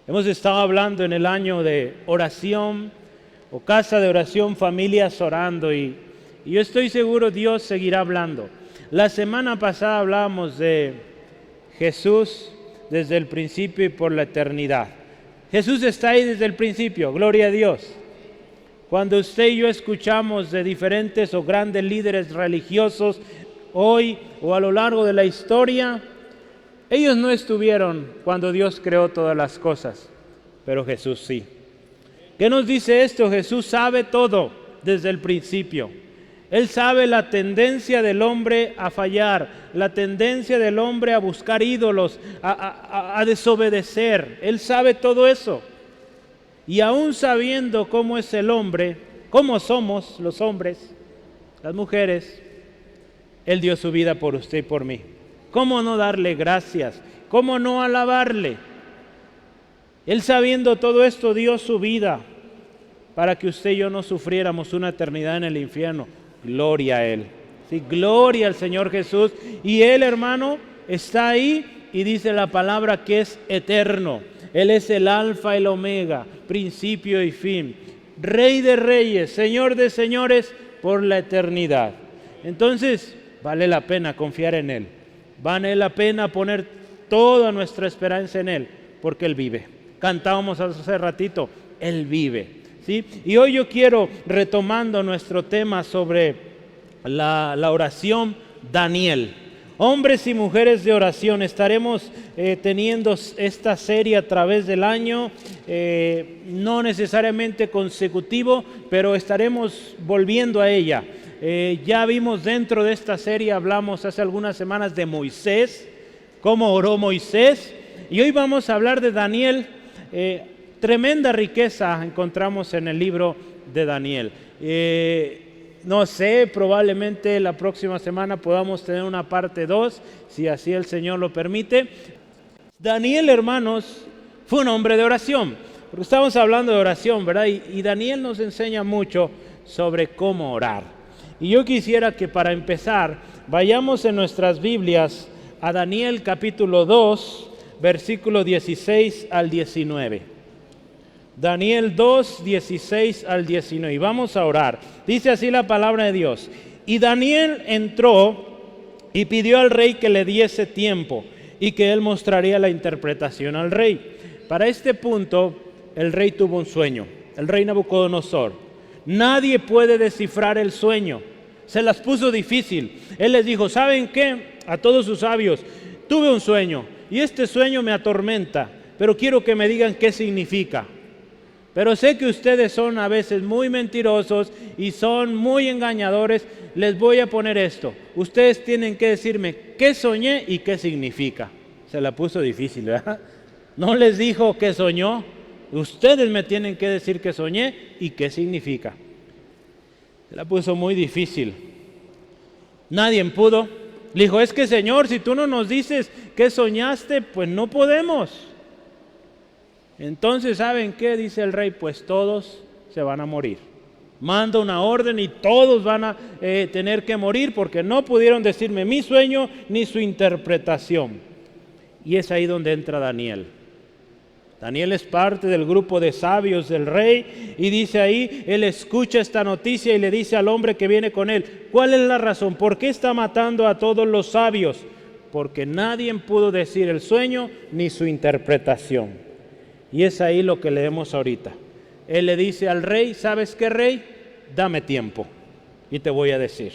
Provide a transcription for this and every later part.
Hemos estado hablando en el año de oración o casa de oración, familias orando y yo estoy seguro Dios seguirá hablando. La semana pasada hablábamos de Jesús desde el principio y por la eternidad. Jesús está ahí desde el principio, gloria a Dios. Cuando usted y yo escuchamos de diferentes o grandes líderes religiosos hoy o a lo largo de la historia, ellos no estuvieron cuando Dios creó todas las cosas, pero Jesús sí. ¿Qué nos dice esto? Jesús sabe todo desde el principio. Él sabe la tendencia del hombre a fallar, la tendencia del hombre a buscar ídolos, a desobedecer. Él sabe todo eso. Y aún sabiendo cómo es el hombre, cómo somos los hombres, las mujeres, Él dio su vida por usted y por mí. ¿Cómo no darle gracias? ¿Cómo no alabarle? Él sabiendo todo esto dio su vida para que usted y yo no sufriéramos una eternidad en el infierno. Gloria a Él. Sí, gloria al Señor Jesús. Y Él, hermano, está ahí y dice la palabra que es eterno. Él es el alfa y el omega, principio y fin. Rey de reyes, Señor de señores, por la eternidad. Entonces, vale la pena confiar en Él. Vale la pena poner toda nuestra esperanza en Él, porque Él vive. Cantábamos hace ratito, Él vive. ¿Sí? Y hoy yo quiero, retomando nuestro tema sobre la oración, Daniel. Hombres y mujeres de oración, estaremos teniendo esta serie a través del año, no necesariamente consecutivo, pero estaremos volviendo a ella. Ya vimos dentro de esta serie, hablamos hace algunas semanas de Moisés, cómo oró Moisés, y hoy vamos a hablar de Daniel. Tremenda riqueza encontramos en el libro de Daniel. No sé, probablemente la próxima semana podamos tener una parte 2, si así el Señor lo permite. Daniel, hermanos, fue un hombre de oración, porque estamos hablando de oración, ¿verdad? Y Daniel nos enseña mucho sobre cómo orar. Y yo quisiera que para empezar, vayamos en nuestras Biblias a Daniel capítulo 2, versículo 16 al 19. Daniel 2, 16 al 19. Y vamos a orar. Dice así la palabra de Dios. Y Daniel entró y pidió al rey que le diese tiempo y que él mostraría la interpretación al rey. Para este punto, el rey tuvo un sueño. El rey Nabucodonosor. Nadie puede descifrar el sueño. Se las puso difícil. Él les dijo, ¿saben qué? A todos sus sabios, tuve un sueño y este sueño me atormenta, pero quiero que me digan qué significa. Pero sé que ustedes son a veces muy mentirosos y son muy engañadores. Les voy a poner esto. Ustedes tienen que decirme qué soñé y qué significa. Se la puso difícil, ¿verdad? No les dijo qué soñó. Ustedes me tienen que decir qué soñé y qué significa. Se la puso muy difícil. Nadie pudo. Le dijo, es que Señor, si tú no nos dices qué soñaste, pues no podemos. Entonces, ¿saben qué? Dice el rey, pues todos se van a morir. Manda una orden y todos van a tener que morir porque no pudieron decirme mi sueño ni su interpretación. Y es ahí donde entra Daniel. Daniel es parte del grupo de sabios del rey y dice ahí, él escucha esta noticia y le dice al hombre que viene con él, ¿cuál es la razón? ¿Por qué está matando a todos los sabios? Porque nadie pudo decir el sueño ni su interpretación. Y es ahí lo que leemos ahorita. Él le dice al rey, ¿sabes qué, rey? Dame tiempo y te voy a decir.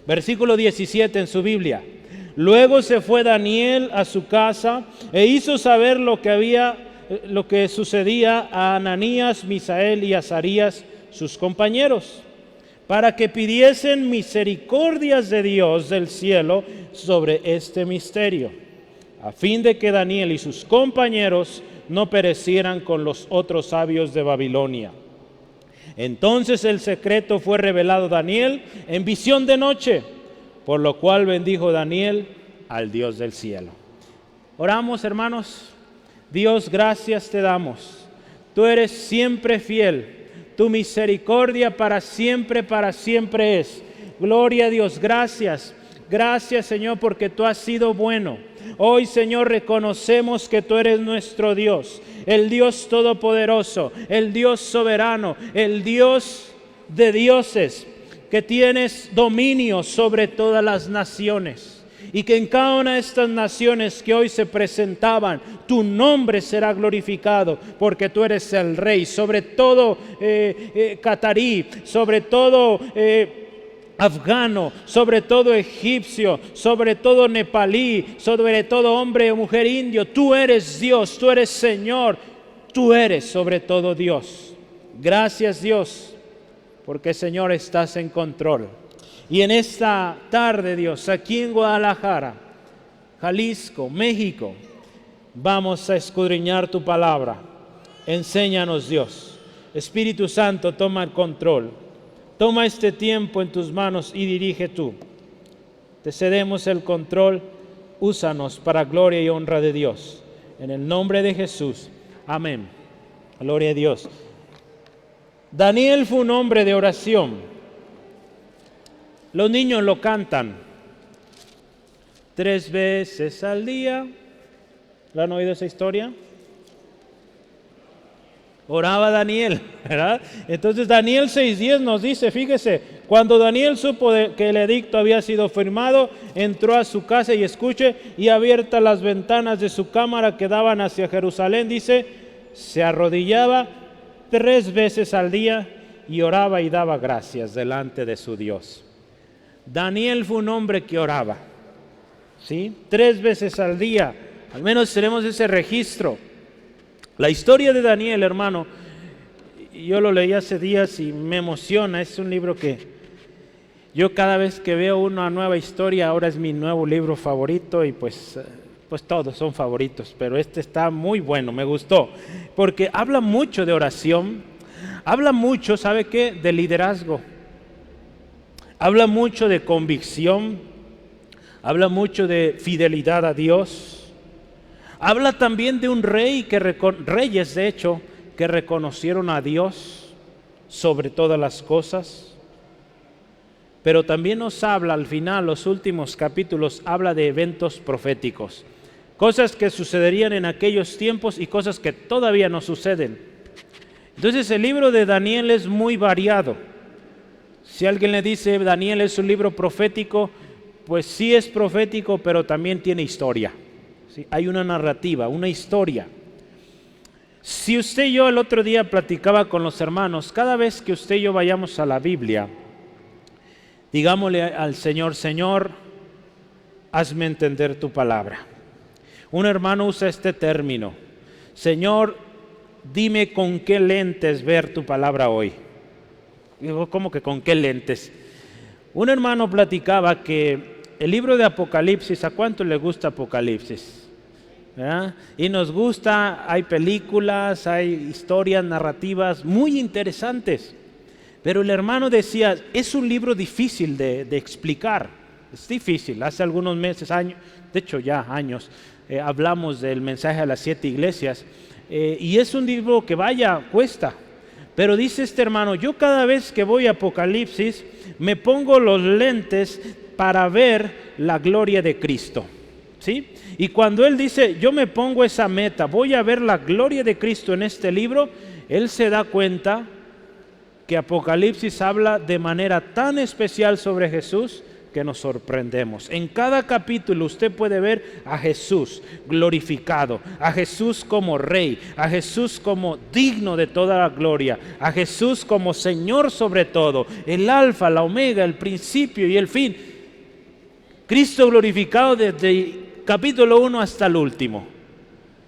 Versículo 17 en su Biblia. Luego se fue Daniel a su casa e hizo saber lo que sucedía a Ananías, Misael y Azarías, sus compañeros, para que pidiesen misericordias de Dios del cielo sobre este misterio, a fin de que Daniel y sus compañeros no perecieran con los otros sabios de Babilonia. Entonces el secreto fue revelado a Daniel en visión de noche, por lo cual bendijo Daniel al Dios del cielo. Oramos, hermanos. Dios, gracias te damos. Tú eres siempre fiel. Tu misericordia para siempre es. Gloria a Dios, gracias Gracias, Señor, porque tú has sido bueno. Hoy, Señor, reconocemos que tú eres nuestro Dios, el Dios todopoderoso, el Dios soberano, el Dios de dioses, que tienes dominio sobre todas las naciones. Y que en cada una de estas naciones que hoy se presentaban, tu nombre será glorificado, porque tú eres el Rey, sobre todo catarí, sobre todo afgano, sobre todo egipcio, sobre todo nepalí, sobre todo hombre o mujer indio. Tú eres Dios, tú eres Señor, tú eres sobre todo Dios. Gracias, Dios, porque, Señor, estás en control. Y en esta tarde, Dios, aquí en Guadalajara, Jalisco, México, vamos a escudriñar tu palabra. Enséñanos, Dios. Espíritu Santo, toma el control. Toma este tiempo en tus manos y dirige tú. Te cedemos el control. Úsanos para gloria y honra de Dios. En el nombre de Jesús. Amén. Gloria a Dios. Daniel fue un hombre de oración. Los niños lo cantan 3 veces al día. ¿La han oído esa historia? Oraba Daniel, ¿verdad? Entonces Daniel 6:10 nos dice, fíjese, cuando Daniel supo que el edicto había sido firmado, entró a su casa y escuche, y abiertas las ventanas de su cámara que daban hacia Jerusalén, dice, se arrodillaba 3 veces al día y oraba y daba gracias delante de su Dios. Daniel fue un hombre que oraba, ¿sí? 3 veces al día, al menos tenemos ese registro. La historia de Daniel, hermano, yo lo leí hace días y me emociona. Es un libro que yo cada vez que veo una nueva historia, ahora es mi nuevo libro favorito y pues todos son favoritos, pero este está muy bueno, me gustó, porque habla mucho de oración, habla mucho, ¿sabe qué?, de liderazgo. Habla mucho de convicción, habla mucho de fidelidad a Dios. Habla también de un rey, reyes de hecho, que reconocieron a Dios sobre todas las cosas. Pero también nos habla al final, los últimos capítulos, habla de eventos proféticos. Cosas que sucederían en aquellos tiempos y cosas que todavía no suceden. Entonces el libro de Daniel es muy variado. Si alguien le dice Daniel es un libro profético, pues sí es profético, pero también tiene historia. ¿Sí? Hay una narrativa, una historia. Si usted y yo el otro día platicaba con los hermanos, cada vez que usted y yo vayamos a la Biblia, digámosle al Señor, Señor, hazme entender tu palabra. Un hermano usa este término, Señor, dime con qué lentes ver tu palabra hoy. Digo, ¿cómo que con qué lentes? Un hermano platicaba que el libro de Apocalipsis, ¿a cuánto le gusta Apocalipsis? ¿Verdad? Y nos gusta, hay películas, hay historias narrativas muy interesantes. Pero el hermano decía, es un libro difícil de explicar. Es difícil. Hace algunos meses, años, de hecho ya años, hablamos del mensaje a las 7 iglesias. Y es un libro que cuesta. Pero dice este hermano, yo cada vez que voy a Apocalipsis me pongo los lentes para ver la gloria de Cristo, ¿sí? Y cuando él dice, yo me pongo esa meta, voy a ver la gloria de Cristo en este libro, él se da cuenta que Apocalipsis habla de manera tan especial sobre Jesús que nos sorprendemos. En cada capítulo usted puede ver a Jesús glorificado, a Jesús como Rey, a Jesús como digno de toda la gloria, a Jesús como Señor sobre todo, el Alfa, la Omega, el principio y el fin. Cristo glorificado desde el capítulo 1 hasta el último.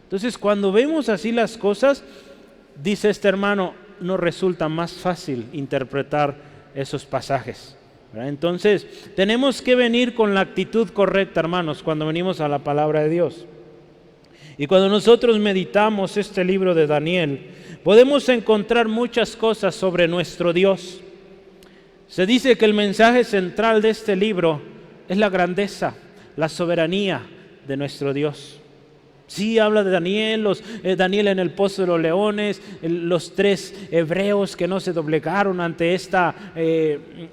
Entonces, cuando vemos así las cosas, dice este hermano, nos resulta más fácil interpretar esos pasajes. Entonces, tenemos que venir con la actitud correcta, hermanos, cuando venimos a la palabra de Dios. Y cuando nosotros meditamos este libro de Daniel, podemos encontrar muchas cosas sobre nuestro Dios. Se dice que el mensaje central de este libro es la grandeza, la soberanía de nuestro Dios. Sí, habla de Daniel, Daniel en el pozo de los leones, los 3 hebreos que no se doblegaron ante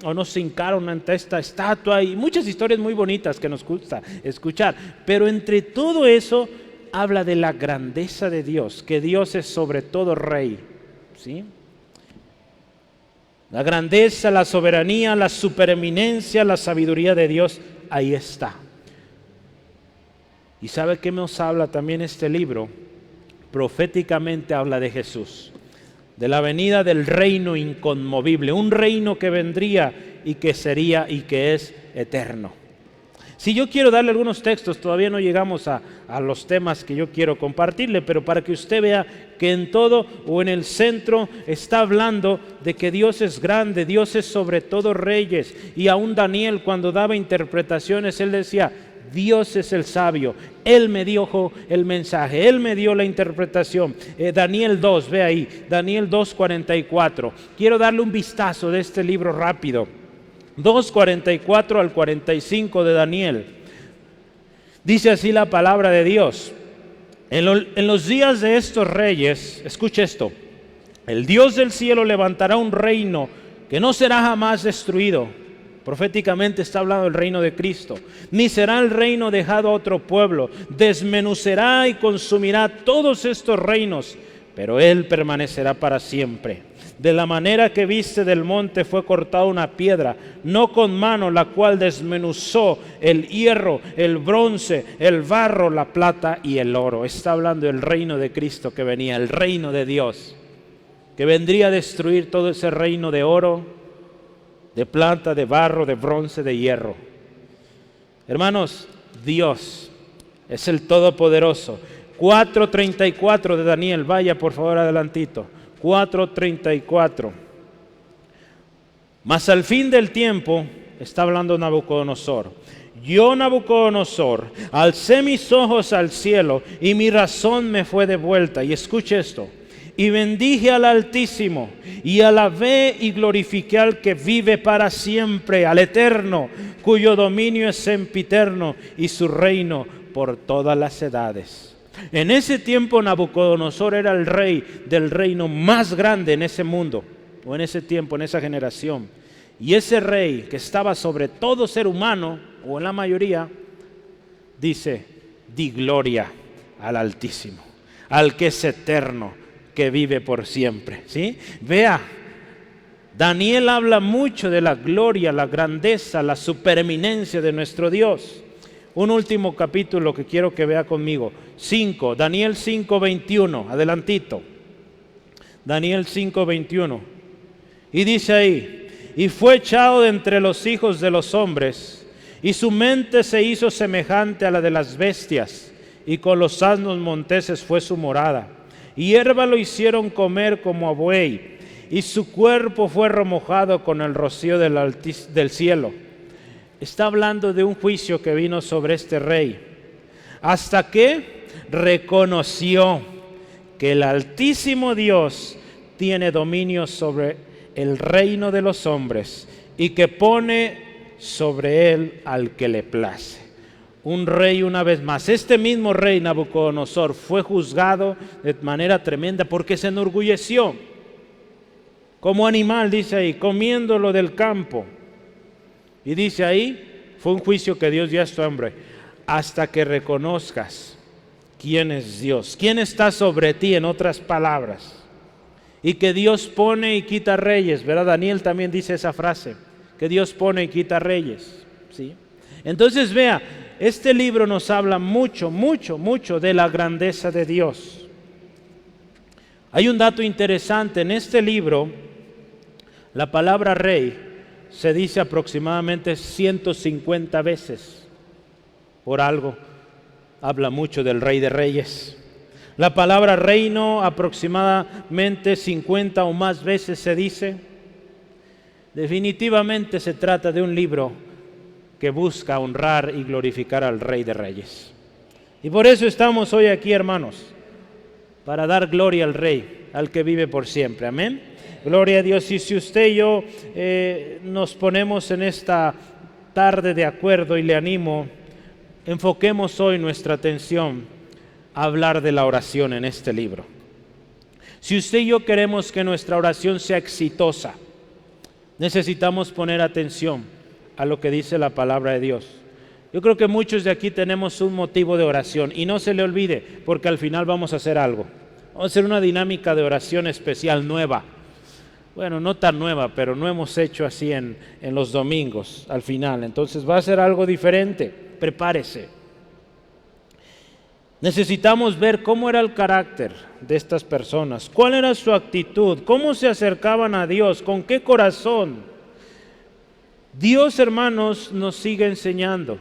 o no se hincaron ante esta estatua, y muchas historias muy bonitas que nos gusta escuchar. Pero entre todo eso, habla de la grandeza de Dios, que Dios es sobre todo rey, ¿sí? La grandeza, la soberanía, la supereminencia, la sabiduría de Dios, ahí está. ¿Y sabe qué nos habla también este libro? Proféticamente habla de Jesús, de la venida del reino inconmovible, un reino que vendría y que sería y que es eterno. Si yo quiero darle algunos textos, todavía no llegamos a los temas que yo quiero compartirle, pero para que usted vea que en todo o en el centro está hablando de que Dios es grande, Dios es sobre todo reyes. Y aún Daniel, cuando daba interpretaciones, él decía: Dios es el sabio, Él me dio el mensaje, Él me dio la interpretación. Daniel 2, ve ahí, Daniel 2:44. Quiero darle un vistazo de este libro rápido. 2:44 al 45 de Daniel. Dice así la palabra de Dios: en los días de estos reyes, escuche esto, el Dios del cielo levantará un reino que no será jamás destruido. Proféticamente está hablando del reino de Cristo. Ni será el reino dejado a otro pueblo. Desmenuzará y consumirá todos estos reinos, pero Él permanecerá para siempre. De la manera que viste del monte fue cortada una piedra, no con mano, la cual desmenuzó el hierro, el bronce, el barro, la plata y el oro. Está hablando del reino de Cristo que venía, el reino de Dios, que vendría a destruir todo ese reino de oro, de plata, de barro, de bronce, de hierro. Hermanos, Dios es el Todopoderoso. 4:34 de Daniel, vaya por favor adelantito. 4:34. Mas al fin del tiempo, está hablando Nabucodonosor, yo, Nabucodonosor, alcé mis ojos al cielo y mi razón me fue devuelta. Y escuche esto: y bendije al Altísimo, y alabé y glorifiqué al que vive para siempre, al Eterno, cuyo dominio es sempiterno y su reino por todas las edades. En ese tiempo Nabucodonosor era el rey del reino más grande en ese mundo, o en ese tiempo, en esa generación. Y ese rey que estaba sobre todo ser humano, o en la mayoría, dice: di gloria al Altísimo, al que es eterno, que vive por siempre. ¿Sí? Vea, Daniel habla mucho de la gloria, la grandeza, la supereminencia de nuestro Dios. Un último capítulo que quiero que vea conmigo, Daniel 5:21, adelantito. Daniel 5:21. Y dice ahí: y fue echado de entre los hijos de los hombres, y su mente se hizo semejante a la de las bestias, y con los asnos monteses fue su morada. Y hierba lo hicieron comer como a buey, y su cuerpo fue remojado con el rocío del cielo. Está hablando de un juicio que vino sobre este rey, hasta que reconoció que el Altísimo Dios tiene dominio sobre el reino de los hombres y que pone sobre él al que le place. Un rey, una vez más, este mismo rey Nabucodonosor fue juzgado de manera tremenda porque se enorgulleció como animal, dice ahí, comiéndolo del campo. Y dice ahí, fue un juicio que Dios dio a este hombre, hasta que reconozcas quién es Dios, quién está sobre ti, en otras palabras, y que Dios pone y quita reyes, ¿verdad? Daniel también dice esa frase, que Dios pone y quita reyes, ¿sí? Entonces vea, este libro nos habla mucho, mucho, mucho de la grandeza de Dios. Hay un dato interesante, en este libro la palabra rey se dice aproximadamente 150 veces. Por algo habla mucho del Rey de Reyes. La palabra reino aproximadamente 50 o más veces se dice. Definitivamente se trata de un libro que busca honrar y glorificar al Rey de Reyes. Y por eso estamos hoy aquí, hermanos, para dar gloria al Rey, al que vive por siempre. Amén. Gloria a Dios. Y si usted y yo nos ponemos en esta tarde de acuerdo, y le animo, enfoquemos hoy nuestra atención hablar de la oración en este libro. Si usted y yo queremos que nuestra oración sea exitosa, necesitamos poner atención a lo que dice la palabra de Dios. Yo creo que muchos de aquí tenemos un motivo de oración y no se le olvide, porque al final vamos a hacer algo. Vamos a hacer una dinámica de oración especial nueva. Bueno, no tan nueva, pero no hemos hecho así en los domingos al final. Entonces va a ser algo diferente. Prepárese. Necesitamos ver cómo era el carácter de estas personas, cuál era su actitud, cómo se acercaban a Dios, con qué corazón. Dios, hermanos, nos sigue enseñando.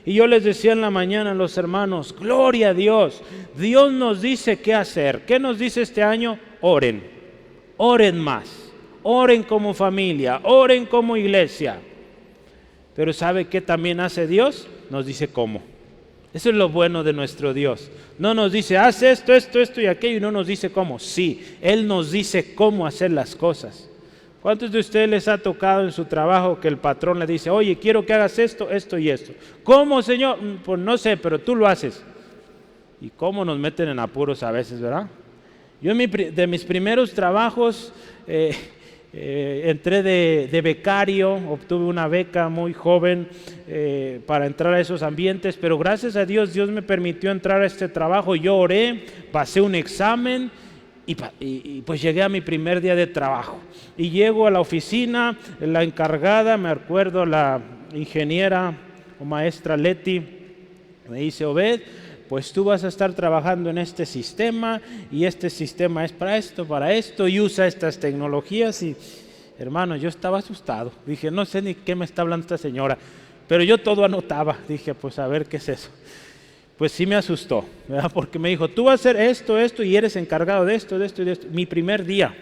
Y yo les decía en la mañana a los hermanos, gloria a Dios. Dios nos dice qué hacer. ¿Qué nos dice este año? Oren. Oren más. Oren como familia. Oren como iglesia. Pero ¿sabe qué también hace Dios? Nos dice cómo. Eso es lo bueno de nuestro Dios. No nos dice, haz esto, esto, esto y aquello, y no nos dice cómo. Sí, Él nos dice cómo hacer las cosas. ¿Cuántos de ustedes les ha tocado en su trabajo que el patrón le dice, oye, quiero que hagas esto, esto y esto? ¿Cómo, Señor? Pues no sé, pero tú lo haces. Y cómo nos meten en apuros a veces, ¿verdad? Yo de mis primeros trabajos entré de becario, obtuve una beca muy joven para entrar a esos ambientes, pero gracias a Dios, Dios me permitió entrar a este trabajo. Yo oré, pasé un examen y pues llegué a mi primer día de trabajo. Y llego a la oficina, la encargada, me acuerdo, la ingeniera o maestra Leti, me dice, Obed, pues tú vas a estar trabajando en este sistema y este sistema es para esto y usa estas tecnologías. Y hermano, yo estaba asustado, dije, no sé ni qué me está hablando esta señora, pero yo todo anotaba, dije, pues a ver qué es eso. Pues sí me asustó, ¿verdad? Porque me dijo, tú vas a hacer esto y eres encargado de esto y de esto. Mi primer día.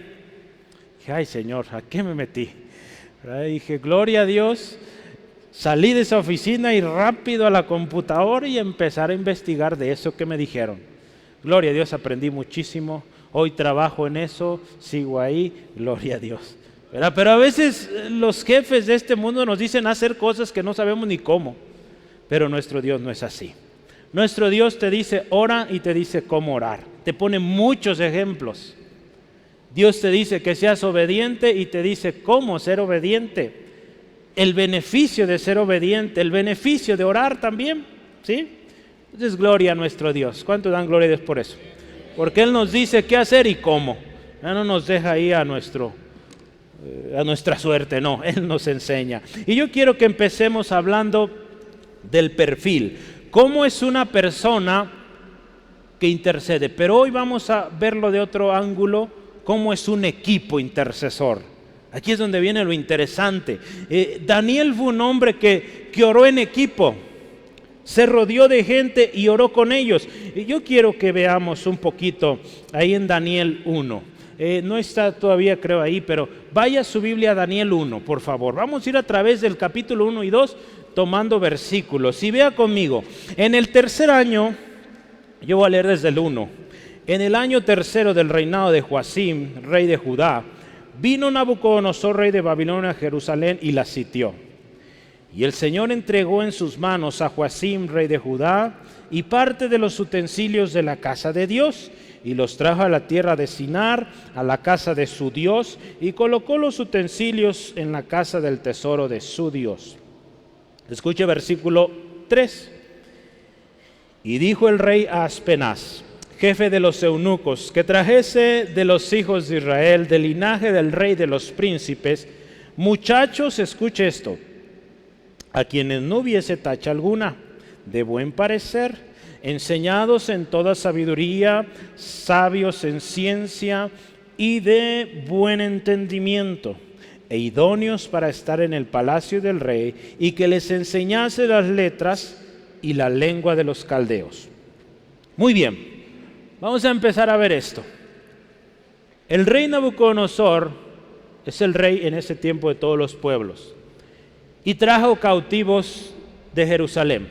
Dije, ay Señor, ¿a qué me metí? ¿Verdad? Dije, gloria a Dios. Salí de esa oficina y rápido a la computadora y empezar a investigar de eso que me dijeron. Gloria a Dios, aprendí muchísimo. Hoy trabajo en eso, sigo ahí, gloria a Dios. ¿Verdad? Pero a veces los jefes de este mundo nos dicen hacer cosas que no sabemos ni cómo. Pero nuestro Dios no es así. Nuestro Dios te dice ora y te dice cómo orar. Te pone muchos ejemplos. Dios te dice que seas obediente y te dice cómo ser obediente. El beneficio de ser obediente, el beneficio de orar también, ¿sí? Entonces gloria a nuestro Dios. ¿Cuánto dan gloria a Dios por eso? Porque Él nos dice qué hacer y cómo. Ya no nos deja ahí a nuestra suerte, no, Él nos enseña. Y yo quiero que empecemos hablando del perfil. ¿Cómo es una persona que intercede? Pero hoy vamos a verlo de otro ángulo, cómo es un equipo intercesor. Aquí es donde viene lo interesante. Daniel fue un hombre que oró en equipo, se rodeó de gente y oró con ellos. Y yo quiero que veamos un poquito ahí en Daniel 1. No está todavía creo ahí, pero vaya a su Biblia a Daniel 1, por favor. Vamos a ir a través del capítulo 1 y 2 tomando versículos. Y vea conmigo, en el tercer año, yo voy a leer desde el 1. En el año tercero del reinado de Joacim, rey de Judá, vino Nabucodonosor, rey de Babilonia, a Jerusalén y la sitió. Y el Señor entregó en sus manos a Joacim, rey de Judá, y parte de los utensilios de la casa de Dios, y los trajo a la tierra de Sinar, a la casa de su Dios, y colocó los utensilios en la casa del tesoro de su Dios. Escuche versículo 3. Y dijo el rey a Aspenaz, jefe de los eunucos, que trajese de los hijos de Israel, del linaje del rey de los príncipes, muchachos, escuche esto, a quienes no hubiese tacha alguna, de buen parecer, enseñados en toda sabiduría, sabios en ciencia y de buen entendimiento, e idóneos para estar en el palacio del rey, y que les enseñase las letras y la lengua de los caldeos. Muy bien, vamos a empezar a ver esto. El rey Nabucodonosor es el rey en ese tiempo de todos los pueblos, y trajo cautivos de Jerusalén,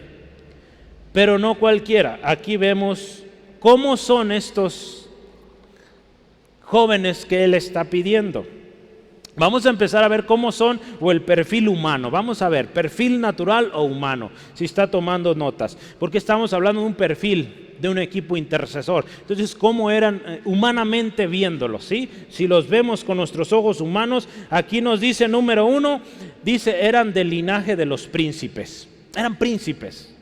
pero no cualquiera. Aquí vemos cómo son estos jóvenes que él está pidiendo. Vamos a empezar a ver cómo son o el perfil humano. Vamos a ver, perfil natural o humano, si está tomando notas, porque estamos hablando de un perfil. de un equipo intercesor. Entonces, ¿cómo eran humanamente viéndolos? ¿Sí? Si los vemos con nuestros ojos humanos, aquí nos dice, número 1, dice, eran del linaje de los príncipes. Eran príncipes.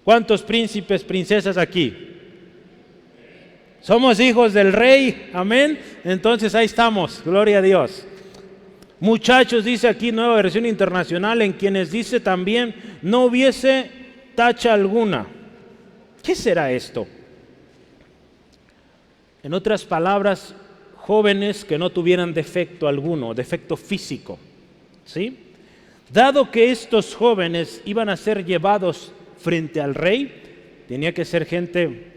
¿Cuántos príncipes, princesas aquí? Somos hijos del rey, amén. Entonces ahí estamos, gloria a Dios. Muchachos, dice aquí Nueva Versión Internacional, en quienes dice también, no hubiese tacha alguna. ¿Qué será esto? En otras palabras, jóvenes que no tuvieran defecto alguno, defecto físico, ¿sí? Dado que estos jóvenes iban a ser llevados frente al rey, tenía que ser gente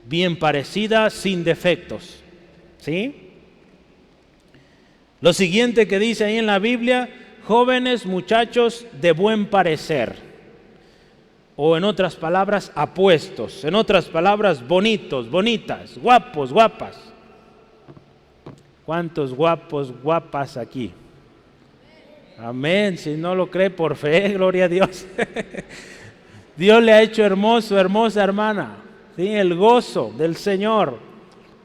bien parecida, sin defectos, ¿sí? Lo siguiente que dice ahí en la Biblia, jóvenes, muchachos de buen parecer, o en otras palabras, apuestos, en otras palabras, bonitos, bonitas, guapos, guapas. ¿Cuántos guapos, guapas aquí? Amén, si no lo cree por fe, gloria a Dios. Dios le ha hecho hermoso, hermosa hermana, ¿sí? El gozo del Señor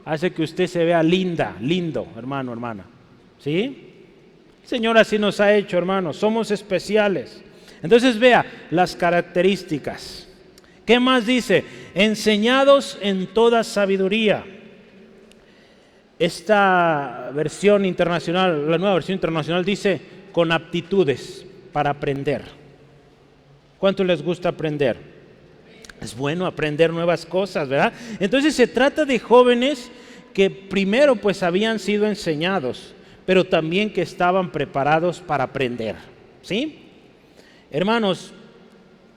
hace que usted se vea linda, lindo, hermano, hermana. ¿Sí? El Señor así nos ha hecho, hermanos, somos especiales. Entonces vea las características. ¿Qué más dice? Enseñados en toda sabiduría. Esta versión internacional, la Nueva Versión Internacional dice con aptitudes para aprender. ¿Cuánto les gusta aprender? Es bueno aprender nuevas cosas, ¿verdad? Entonces se trata de jóvenes que primero pues habían sido enseñados, pero también que estaban preparados para aprender, ¿sí? Hermanos,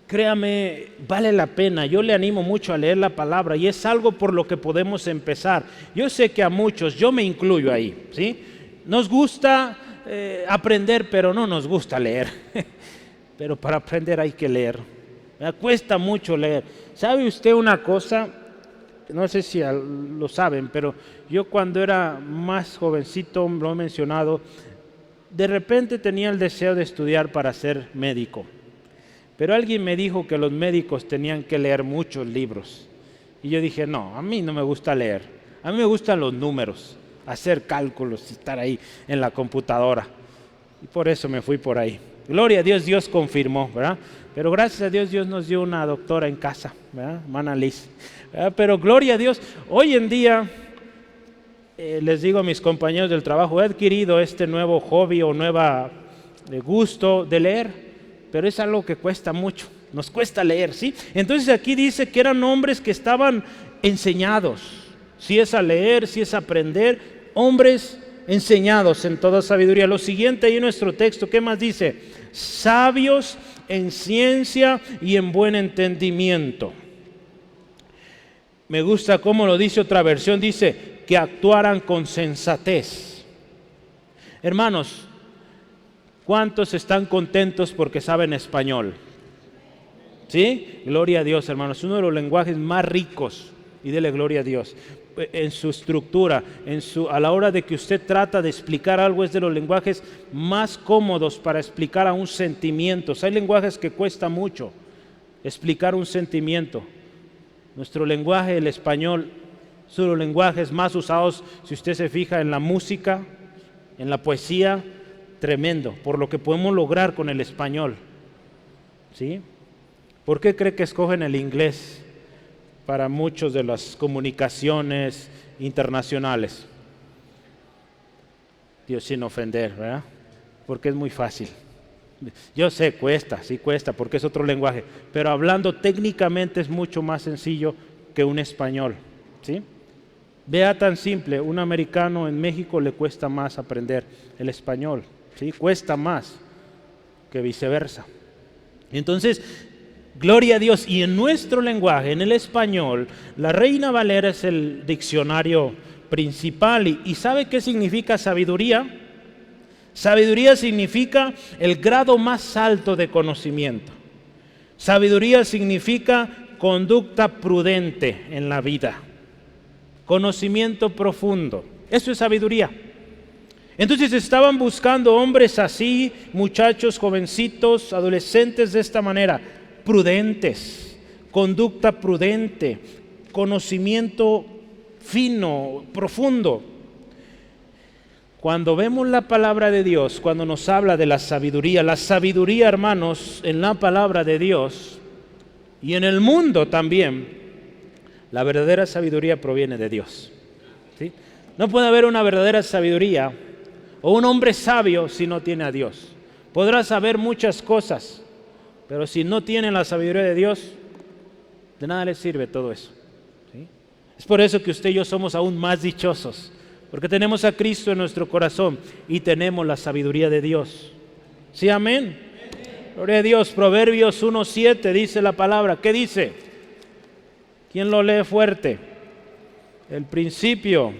créame, vale la pena. Yo le animo mucho a leer la palabra y es algo por lo que podemos empezar. Yo sé que a muchos, yo me incluyo ahí, ¿sí? Nos gusta aprender, pero no nos gusta leer. Pero para aprender hay que leer. Me cuesta mucho leer. ¿Sabe usted una cosa? No sé si lo saben, pero yo cuando era más jovencito, lo he mencionado, de repente tenía el deseo de estudiar para ser médico. Pero alguien me dijo que los médicos tenían que leer muchos libros. Y yo dije, no, a mí no me gusta leer. A mí me gustan los números, hacer cálculos y estar ahí en la computadora. Y por eso me fui por ahí. Gloria a Dios, Dios confirmó, ¿verdad? Pero gracias a Dios, Dios nos dio una doctora en casa, ¿verdad? Hermana Liz. Pero gloria a Dios, hoy en día, les digo a mis compañeros del trabajo, he adquirido este nuevo hobby o nuevo gusto de leer, pero es algo que cuesta mucho, nos cuesta leer, ¿sí? Entonces aquí dice que eran hombres que estaban enseñados, si es a leer, si es a aprender, hombres enseñados en toda sabiduría. Lo siguiente ahí en nuestro texto, ¿qué más dice? Sabios en ciencia y en buen entendimiento. Me gusta cómo lo dice otra versión, dice que actuaran con sensatez. Hermanos, ¿cuántos están contentos porque saben español? ¿Sí? Gloria a Dios, hermanos. Uno de los lenguajes más ricos, y dele gloria a Dios, en su estructura, a la hora de que usted trata de explicar algo, es de los lenguajes más cómodos para explicar a un sentimiento. Hay lenguajes que cuesta mucho explicar un sentimiento. Nuestro lenguaje, el español, es uno de los lenguajes más usados, si usted se fija, en la música, en la poesía, tremendo, por lo que podemos lograr con el español. ¿Sí? ¿Por qué cree que escogen el inglés para muchas de las comunicaciones internacionales? Dios, sin ofender, ¿verdad? Porque es muy fácil. Yo sé, cuesta, sí cuesta, porque es otro lenguaje, pero hablando técnicamente es mucho más sencillo que un español, ¿sí? Vea tan simple, un americano en México le cuesta más aprender el español, ¿sí? Cuesta más que viceversa. Entonces, gloria a Dios, y en nuestro lenguaje, en el español, la Reina Valera es el diccionario principal, y ¿sabe qué significa sabiduría? Sabiduría significa el grado más alto de conocimiento. Sabiduría significa conducta prudente en la vida. Conocimiento profundo. Eso es sabiduría. Entonces estaban buscando hombres así, muchachos, jovencitos, adolescentes de esta manera, prudentes, conducta prudente, conocimiento fino, profundo. Cuando vemos la palabra de Dios, cuando nos habla de la sabiduría, hermanos, en la palabra de Dios y en el mundo también, la verdadera sabiduría proviene de Dios. ¿Sí? No puede haber una verdadera sabiduría o un hombre sabio si no tiene a Dios. Podrá saber muchas cosas, pero si no tiene la sabiduría de Dios, de nada le sirve todo eso. ¿Sí? Es por eso que usted y yo somos aún más dichosos, porque tenemos a Cristo en nuestro corazón y tenemos la sabiduría de Dios. ¿Sí, amén? Gloria a Dios. Proverbios 1:7 dice la palabra. ¿Qué dice? ¿Quién lo lee fuerte? El principio.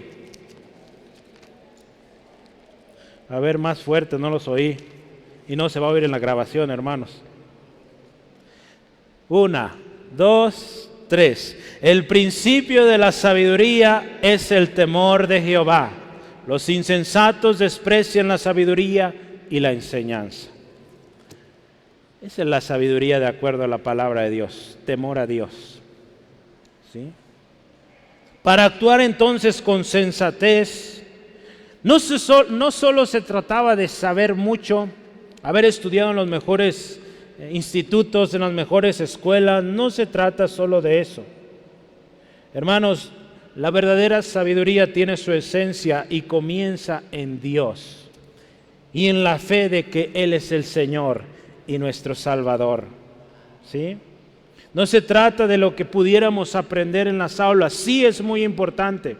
A ver, más fuerte, no los oí. Y no se va a oír en la grabación, hermanos. 1, 2, 3. El principio de la sabiduría es el temor de Jehová. Los insensatos desprecian la sabiduría y la enseñanza. Esa es la sabiduría de acuerdo a la palabra de Dios, temor a Dios. ¿Sí? Para actuar entonces con sensatez, no solo se trataba de saber mucho, haber estudiado en los mejores institutos, en las mejores escuelas, no se trata solo de eso. Hermanos, la verdadera sabiduría tiene su esencia y comienza en Dios y en la fe de que Él es el Señor y nuestro Salvador. ¿Sí? No se trata de lo que pudiéramos aprender en las aulas, sí es muy importante.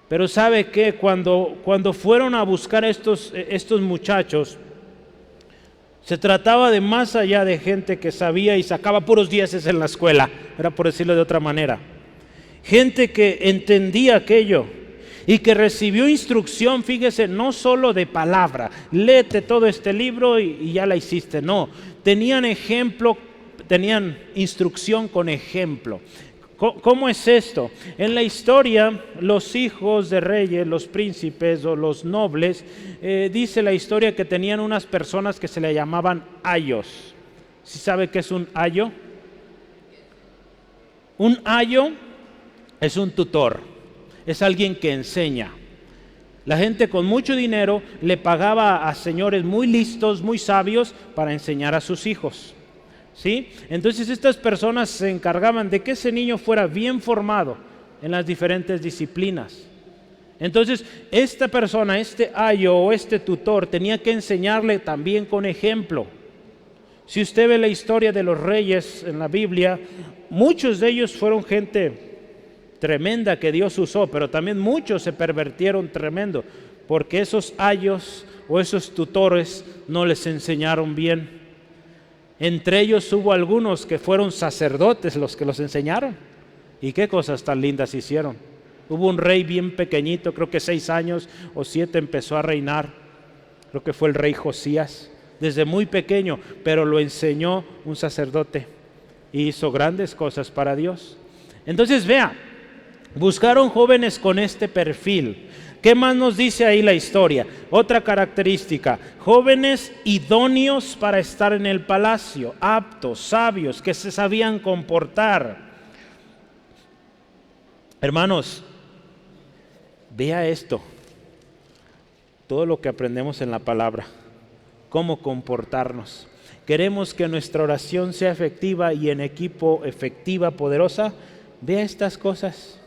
Pero ¿sabe qué? Cuando fueron a buscar estos muchachos, se trataba de más allá de gente que sabía y sacaba puros dieces en la escuela, era por decirlo de otra manera. Gente que entendía aquello y que recibió instrucción, fíjese, no solo de palabra, léete todo este libro y ya la hiciste, no. Tenían ejemplo, tenían instrucción con ejemplo. ¿Cómo es esto? En la historia, los hijos de reyes, los príncipes o los nobles, dice la historia que tenían unas personas que se le llamaban ayos. ¿Sí sabe qué es un ayo? Un ayo es un tutor, es alguien que enseña. La gente con mucho dinero le pagaba a señores muy listos, muy sabios, para enseñar a sus hijos. ¿Sí? Entonces estas personas se encargaban de que ese niño fuera bien formado en las diferentes disciplinas. Entonces esta persona, este ayo o este tutor tenía que enseñarle también con ejemplo. Si usted ve la historia de los reyes en la Biblia, muchos de ellos fueron gente tremenda que Dios usó, pero también muchos se pervertieron tremendo, porque esos ayos o esos tutores no les enseñaron bien. Entre ellos hubo algunos que fueron sacerdotes los que los enseñaron. ¿Y qué cosas tan lindas hicieron? Hubo un rey bien pequeñito, creo que 6 años o 7 empezó a reinar. Creo que fue el rey Josías, desde muy pequeño, pero lo enseñó un sacerdote y hizo grandes cosas para Dios. Entonces vea, buscaron jóvenes con este perfil. ¿Qué más nos dice ahí la historia? Otra característica, jóvenes idóneos para estar en el palacio, aptos, sabios, que se sabían comportar. Hermanos, vea esto, todo lo que aprendemos en la palabra, cómo comportarnos. Queremos que nuestra oración sea efectiva y en equipo efectiva, poderosa. Vea estas cosas.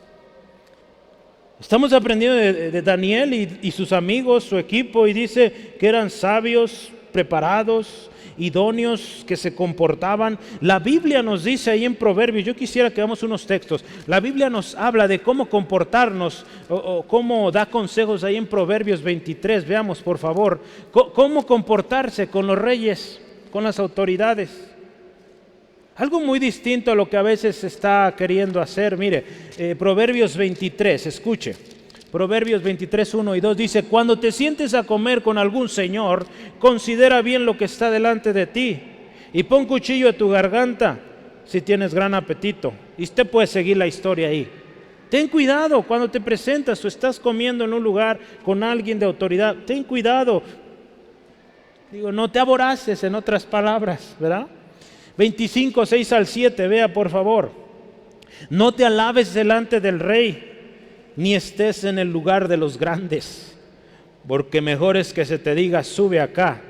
Estamos aprendiendo de Daniel y sus amigos, su equipo, y dice que eran sabios, preparados, idóneos, que se comportaban. La Biblia nos dice ahí en Proverbios, yo quisiera que veamos unos textos, la Biblia nos habla de cómo comportarnos o cómo da consejos ahí en Proverbios 23, veamos por favor, cómo comportarse con los reyes, con las autoridades. Algo muy distinto a lo que a veces se está queriendo hacer. Mire, Proverbios 23, escuche. Proverbios 23, 1 y 2 dice: cuando te sientes a comer con algún señor, considera bien lo que está delante de ti y pon cuchillo a tu garganta si tienes gran apetito. Y usted puede seguir la historia ahí. Ten cuidado cuando te presentas o estás comiendo en un lugar con alguien de autoridad. Ten cuidado. Digo, no te aboraces, en otras palabras, ¿verdad? 25, 6 al 7, vea por favor. No te alabes delante del rey, ni estés en el lugar de los grandes, porque mejor es que se te diga, sube acá,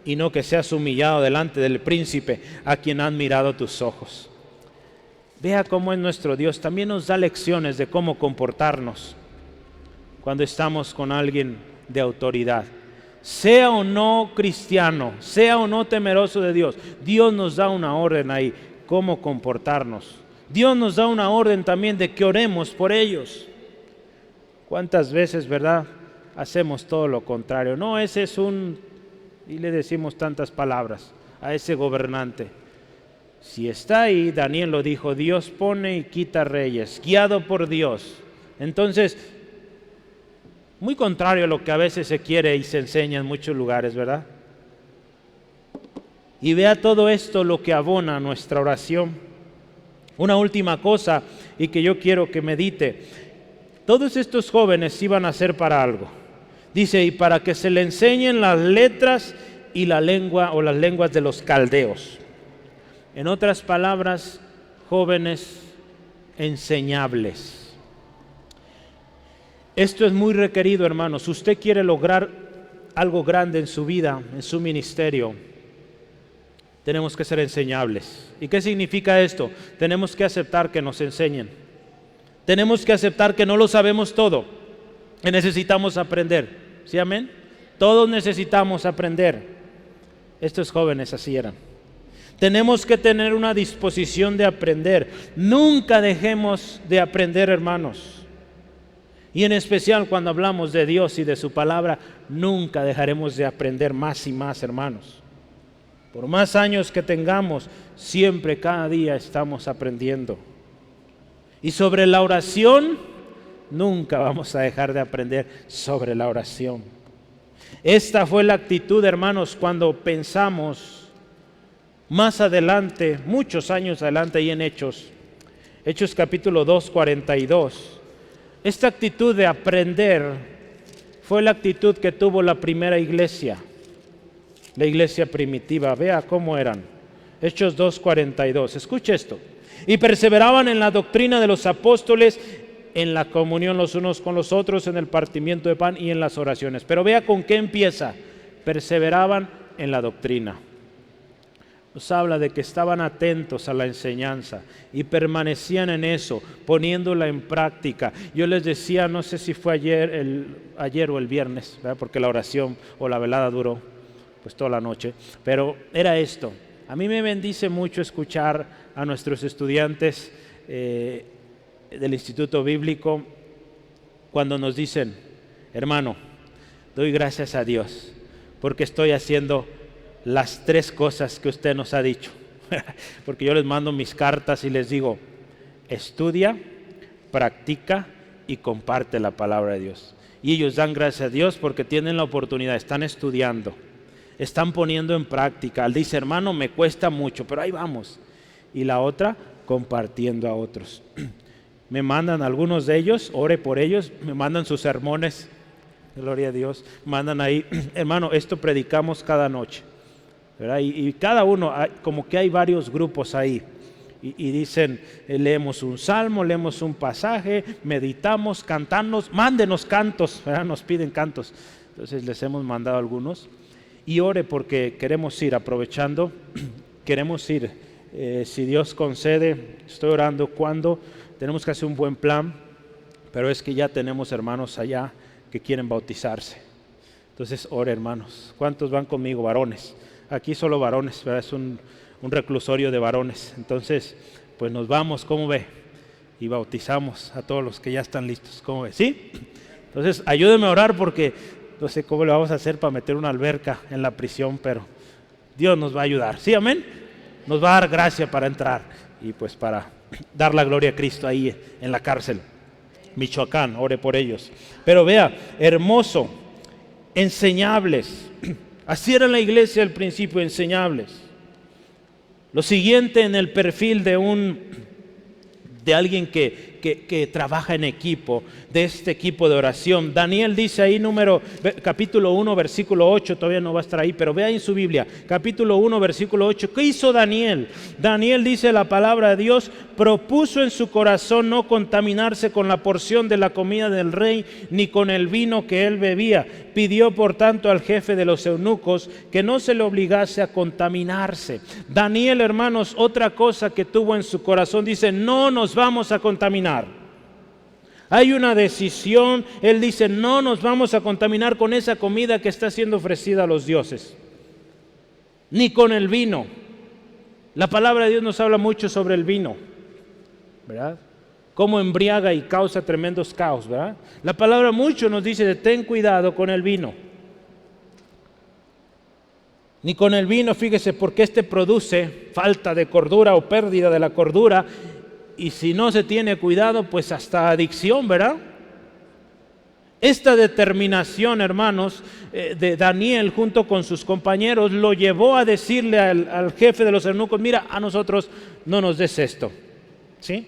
y no que seas humillado delante del príncipe a quien han mirado tus ojos. Vea cómo es nuestro Dios. También nos da lecciones de cómo comportarnos cuando estamos con alguien de autoridad. Sea o no cristiano, sea o no temeroso de Dios, Dios nos da una orden ahí, cómo comportarnos. Dios nos da una orden también de que oremos por ellos. ¿Cuántas veces, verdad, hacemos todo lo contrario? No, ese es y le decimos tantas palabras a ese gobernante. Si está ahí, Daniel lo dijo, Dios pone y quita reyes, guiado por Dios. Entonces, muy contrario a lo que a veces se quiere y se enseña en muchos lugares, ¿verdad? Y vea todo esto lo que abona nuestra oración. Una última cosa y que yo quiero que medite. Todos estos jóvenes iban a ser para algo. Dice, y para que se le enseñen las letras y la lengua o las lenguas de los caldeos. En otras palabras, jóvenes enseñables. Esto es muy requerido, hermanos. Si usted quiere lograr algo grande en su vida, en su ministerio, tenemos que ser enseñables. ¿Y qué significa esto? Tenemos que aceptar que nos enseñen. Tenemos que aceptar que no lo sabemos todo, que necesitamos aprender. ¿Sí, amén? Todos necesitamos aprender. Estos jóvenes así eran. Tenemos que tener una disposición de aprender. Nunca dejemos de aprender, hermanos. Y en especial cuando hablamos de Dios y de su palabra, nunca dejaremos de aprender más y más, hermanos. Por más años que tengamos, siempre, cada día estamos aprendiendo. Y sobre la oración, nunca vamos a dejar de aprender sobre la oración. Esta fue la actitud, hermanos, cuando pensamos más adelante, muchos años adelante, ahí en Hechos capítulo 2, 42. Esta actitud de aprender fue la actitud que tuvo la primera iglesia, la iglesia primitiva. Vea cómo eran. Hechos 2, 42. Escuche esto. Y perseveraban en la doctrina de los apóstoles, en la comunión los unos con los otros, en el partimiento de pan y en las oraciones. Pero vea con qué empieza. Perseveraban en la doctrina. Nos habla de que estaban atentos a la enseñanza y permanecían en eso, poniéndola en práctica. Yo les decía, no sé si fue ayer o el viernes, ¿verdad? Porque la oración o la velada duró pues toda la noche, pero era esto. A mí me bendice mucho escuchar a nuestros estudiantes del Instituto Bíblico cuando nos dicen, hermano, doy gracias a Dios porque estoy haciendo las 3 cosas que usted nos ha dicho. Porque yo les mando mis cartas y les digo, estudia, practica y comparte la palabra de Dios. Y ellos dan gracias a Dios porque tienen la oportunidad, están estudiando, están poniendo en práctica. Él dice, hermano, me cuesta mucho, pero ahí vamos. Y la otra, compartiendo a otros. Me mandan algunos de ellos, ore por ellos, me mandan sus sermones, gloria a Dios, mandan ahí, hermano, esto predicamos cada noche. ¿Verdad? Y cada uno, como que hay varios grupos ahí, y dicen, leemos un salmo, leemos un pasaje, meditamos, cantamos, mándenos cantos, ¿verdad? Nos piden cantos, entonces les hemos mandado algunos, y ore porque queremos ir, aprovechando, queremos ir, si Dios concede, estoy orando cuando, tenemos que hacer un buen plan, pero es que ya tenemos hermanos allá que quieren bautizarse, entonces ore, hermanos. ¿Cuántos van conmigo, varones? Aquí solo varones, ¿verdad? Es un reclusorio de varones. Entonces, pues nos vamos, ¿cómo ve? Y bautizamos a todos los que ya están listos, ¿cómo ve? ¿Sí? Entonces, ayúdenme a orar porque no sé cómo le vamos a hacer para meter una alberca en la prisión, pero Dios nos va a ayudar. ¿Sí, amén? Nos va a dar gracia para entrar y pues para dar la gloria a Cristo ahí en la cárcel. Michoacán, ore por ellos. Pero vea, hermoso, enseñables. Así era la iglesia al principio, enseñables. Lo siguiente en el perfil de alguien que que trabaja en equipo, de este equipo de oración. Daniel dice ahí, capítulo 1, versículo 8, todavía no va a estar ahí, pero vea en su Biblia, capítulo 1, versículo 8, ¿qué hizo Daniel? Daniel, dice la palabra de Dios, propuso en su corazón no contaminarse con la porción de la comida del rey, ni con el vino que él bebía. Pidió por tanto al jefe de los eunucos que no se le obligase a contaminarse. Daniel, hermanos, otra cosa que tuvo en su corazón, dice, no nos vamos a contaminar. Hay una decisión, él dice, no nos vamos a contaminar con esa comida que está siendo ofrecida a los dioses, ni con el vino. La palabra de Dios nos habla mucho sobre el vino, ¿verdad? Cómo embriaga y causa tremendos caos, ¿verdad? La palabra mucho nos dice de ten cuidado con el vino. Ni con el vino, fíjese, porque este produce falta de cordura o pérdida de la cordura, y si no se tiene cuidado, pues hasta adicción, ¿verdad? Esta determinación, hermanos, de Daniel junto con sus compañeros lo llevó a decirle al jefe de los eunucos, mira, a nosotros no nos des esto, ¿sí?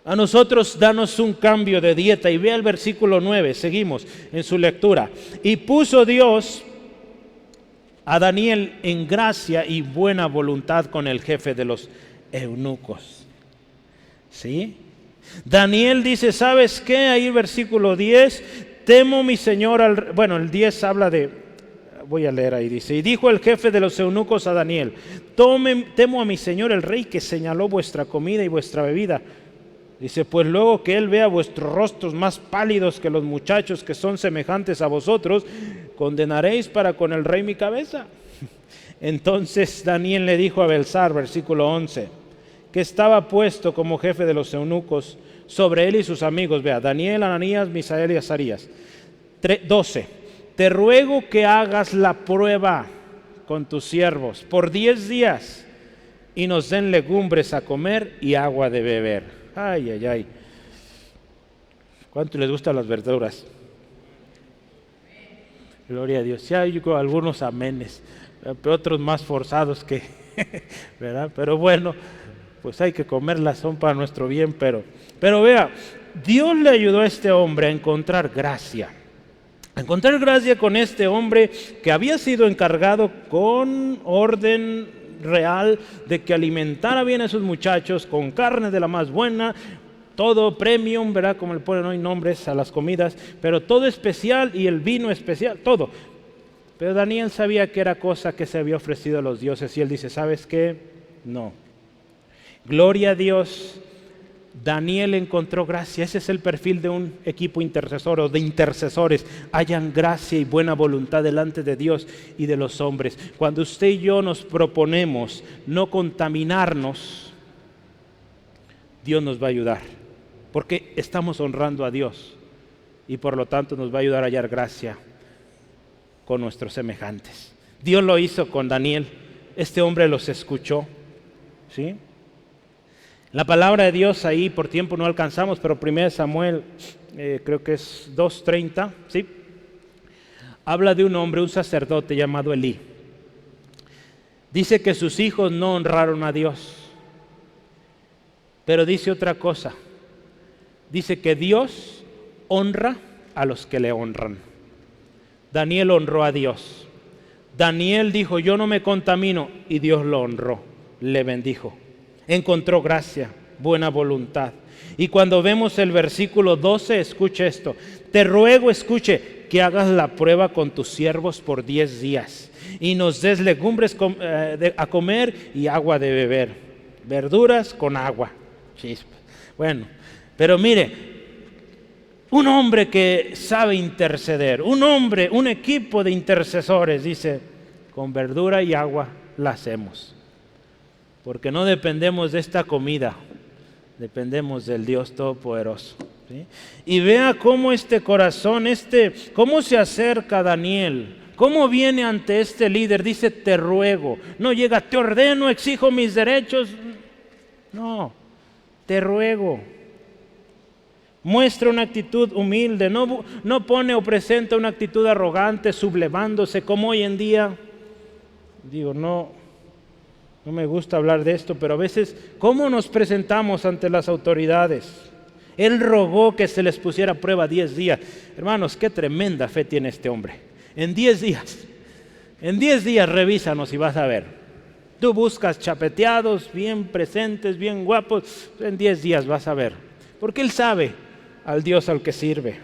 A nosotros danos un cambio de dieta. Y vea el versículo 9, seguimos en su lectura. Y puso Dios a Daniel en gracia y buena voluntad con el jefe de los eunucos. ¿Sí? Daniel dice, ¿sabes qué? Ahí versículo 10, temo mi señor, bueno, el 10 habla de, voy a leer ahí, dice, y dijo el jefe de los eunucos a Daniel, temo a mi señor el rey que señaló vuestra comida y vuestra bebida. Dice, pues luego que él vea vuestros rostros más pálidos que los muchachos que son semejantes a vosotros, condenaréis para con el rey mi cabeza. Entonces Daniel le dijo a Belsar, versículo 11, que estaba puesto como jefe de los eunucos sobre él y sus amigos. Vea, Daniel, Ananías, Misael y Azarías. 12, te ruego que hagas la prueba con tus siervos por 10 días y nos den legumbres a comer y agua de beber. Ay, ay, ay. ¿Cuánto les gustan las verduras? Gloria a Dios. Ya hay algunos amenes, pero otros más forzados que, ¿verdad? Pero bueno, pues hay que comerlas, son para nuestro bien, pero vea, Dios le ayudó a este hombre a encontrar gracia. A encontrar gracia con este hombre que había sido encargado con orden real de que alimentara bien a esos muchachos con carne de la más buena, todo premium, ¿verdad? Como le ponen hoy nombres a las comidas, pero todo especial y el vino especial, todo. Pero Daniel sabía que era cosa que se había ofrecido a los dioses y él dice, ¿sabes qué? No. Gloria a Dios, Daniel encontró gracia. Ese es el perfil de un equipo intercesor o de intercesores. Hayan gracia y buena voluntad delante de Dios y de los hombres. Cuando usted y yo nos proponemos no contaminarnos, Dios nos va a ayudar, porque estamos honrando a Dios y por lo tanto nos va a ayudar a hallar gracia con nuestros semejantes. Dios lo hizo con Daniel. Este hombre los escuchó, ¿sí? La palabra de Dios ahí, por tiempo no alcanzamos, pero 1 Samuel, creo que es 2:30, ¿sí? Habla de un hombre, un sacerdote llamado Elí. Dice que sus hijos no honraron a Dios, pero dice otra cosa. Dice que Dios honra a los que le honran. Daniel honró a Dios. Daniel dijo, yo no me contamino, y Dios lo honró, le bendijo. Encontró gracia, buena voluntad. Y cuando vemos el versículo 12, escuche esto. Te ruego, escuche, que hagas la prueba con tus siervos por 10 días y nos des legumbres a comer y agua de beber. Verduras con agua. Chispa. Bueno, pero mire, un hombre que sabe interceder, un equipo de intercesores, dice, con verdura y agua la hacemos. Porque no dependemos de esta comida, dependemos del Dios Todopoderoso, ¿sí? Y vea cómo este corazón, cómo se acerca a Daniel, cómo viene ante este líder, dice te ruego, no llega te ordeno, exijo mis derechos, no, te ruego. Muestra una actitud humilde, no pone o presenta una actitud arrogante, sublevándose como hoy en día. Digo, no me gusta hablar de esto, pero a veces, ¿cómo nos presentamos ante las autoridades? Él rogó que se les pusiera a prueba 10 días. Hermanos, qué tremenda fe tiene este hombre. En 10 días revísanos y vas a ver. Tú buscas chapeteados, bien presentes, bien guapos, en 10 días vas a ver. Porque Él sabe al Dios al que sirve.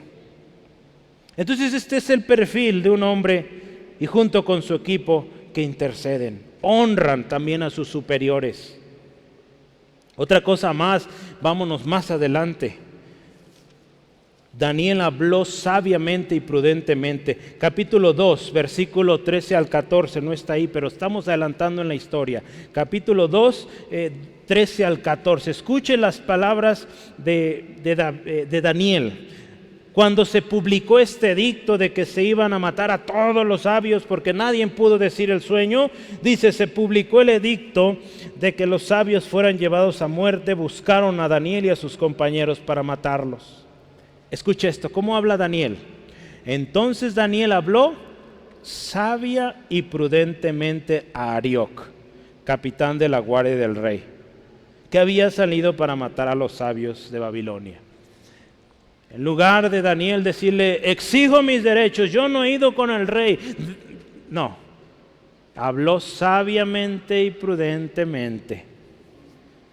Entonces este es el perfil de un hombre y junto con su equipo que interceden. Honran también a sus superiores. Otra cosa más, vámonos más adelante. Daniel habló sabiamente y prudentemente. Capítulo 2, versículo 13 al 14, no está ahí, pero estamos adelantando en la historia. Capítulo 2, 13 al 14. Escuchen las palabras de Daniel. Cuando se publicó este edicto de que se iban a matar a todos los sabios porque nadie pudo decir el sueño, dice, se publicó el edicto de que los sabios fueran llevados a muerte, buscaron a Daniel y a sus compañeros para matarlos. Escuche esto, ¿cómo habla Daniel? Entonces Daniel habló sabia y prudentemente a Arioc, capitán de la guardia del rey, que había salido para matar a los sabios de Babilonia. En lugar de Daniel decirle, exijo mis derechos, yo no he ido con el rey. No, habló sabiamente y prudentemente.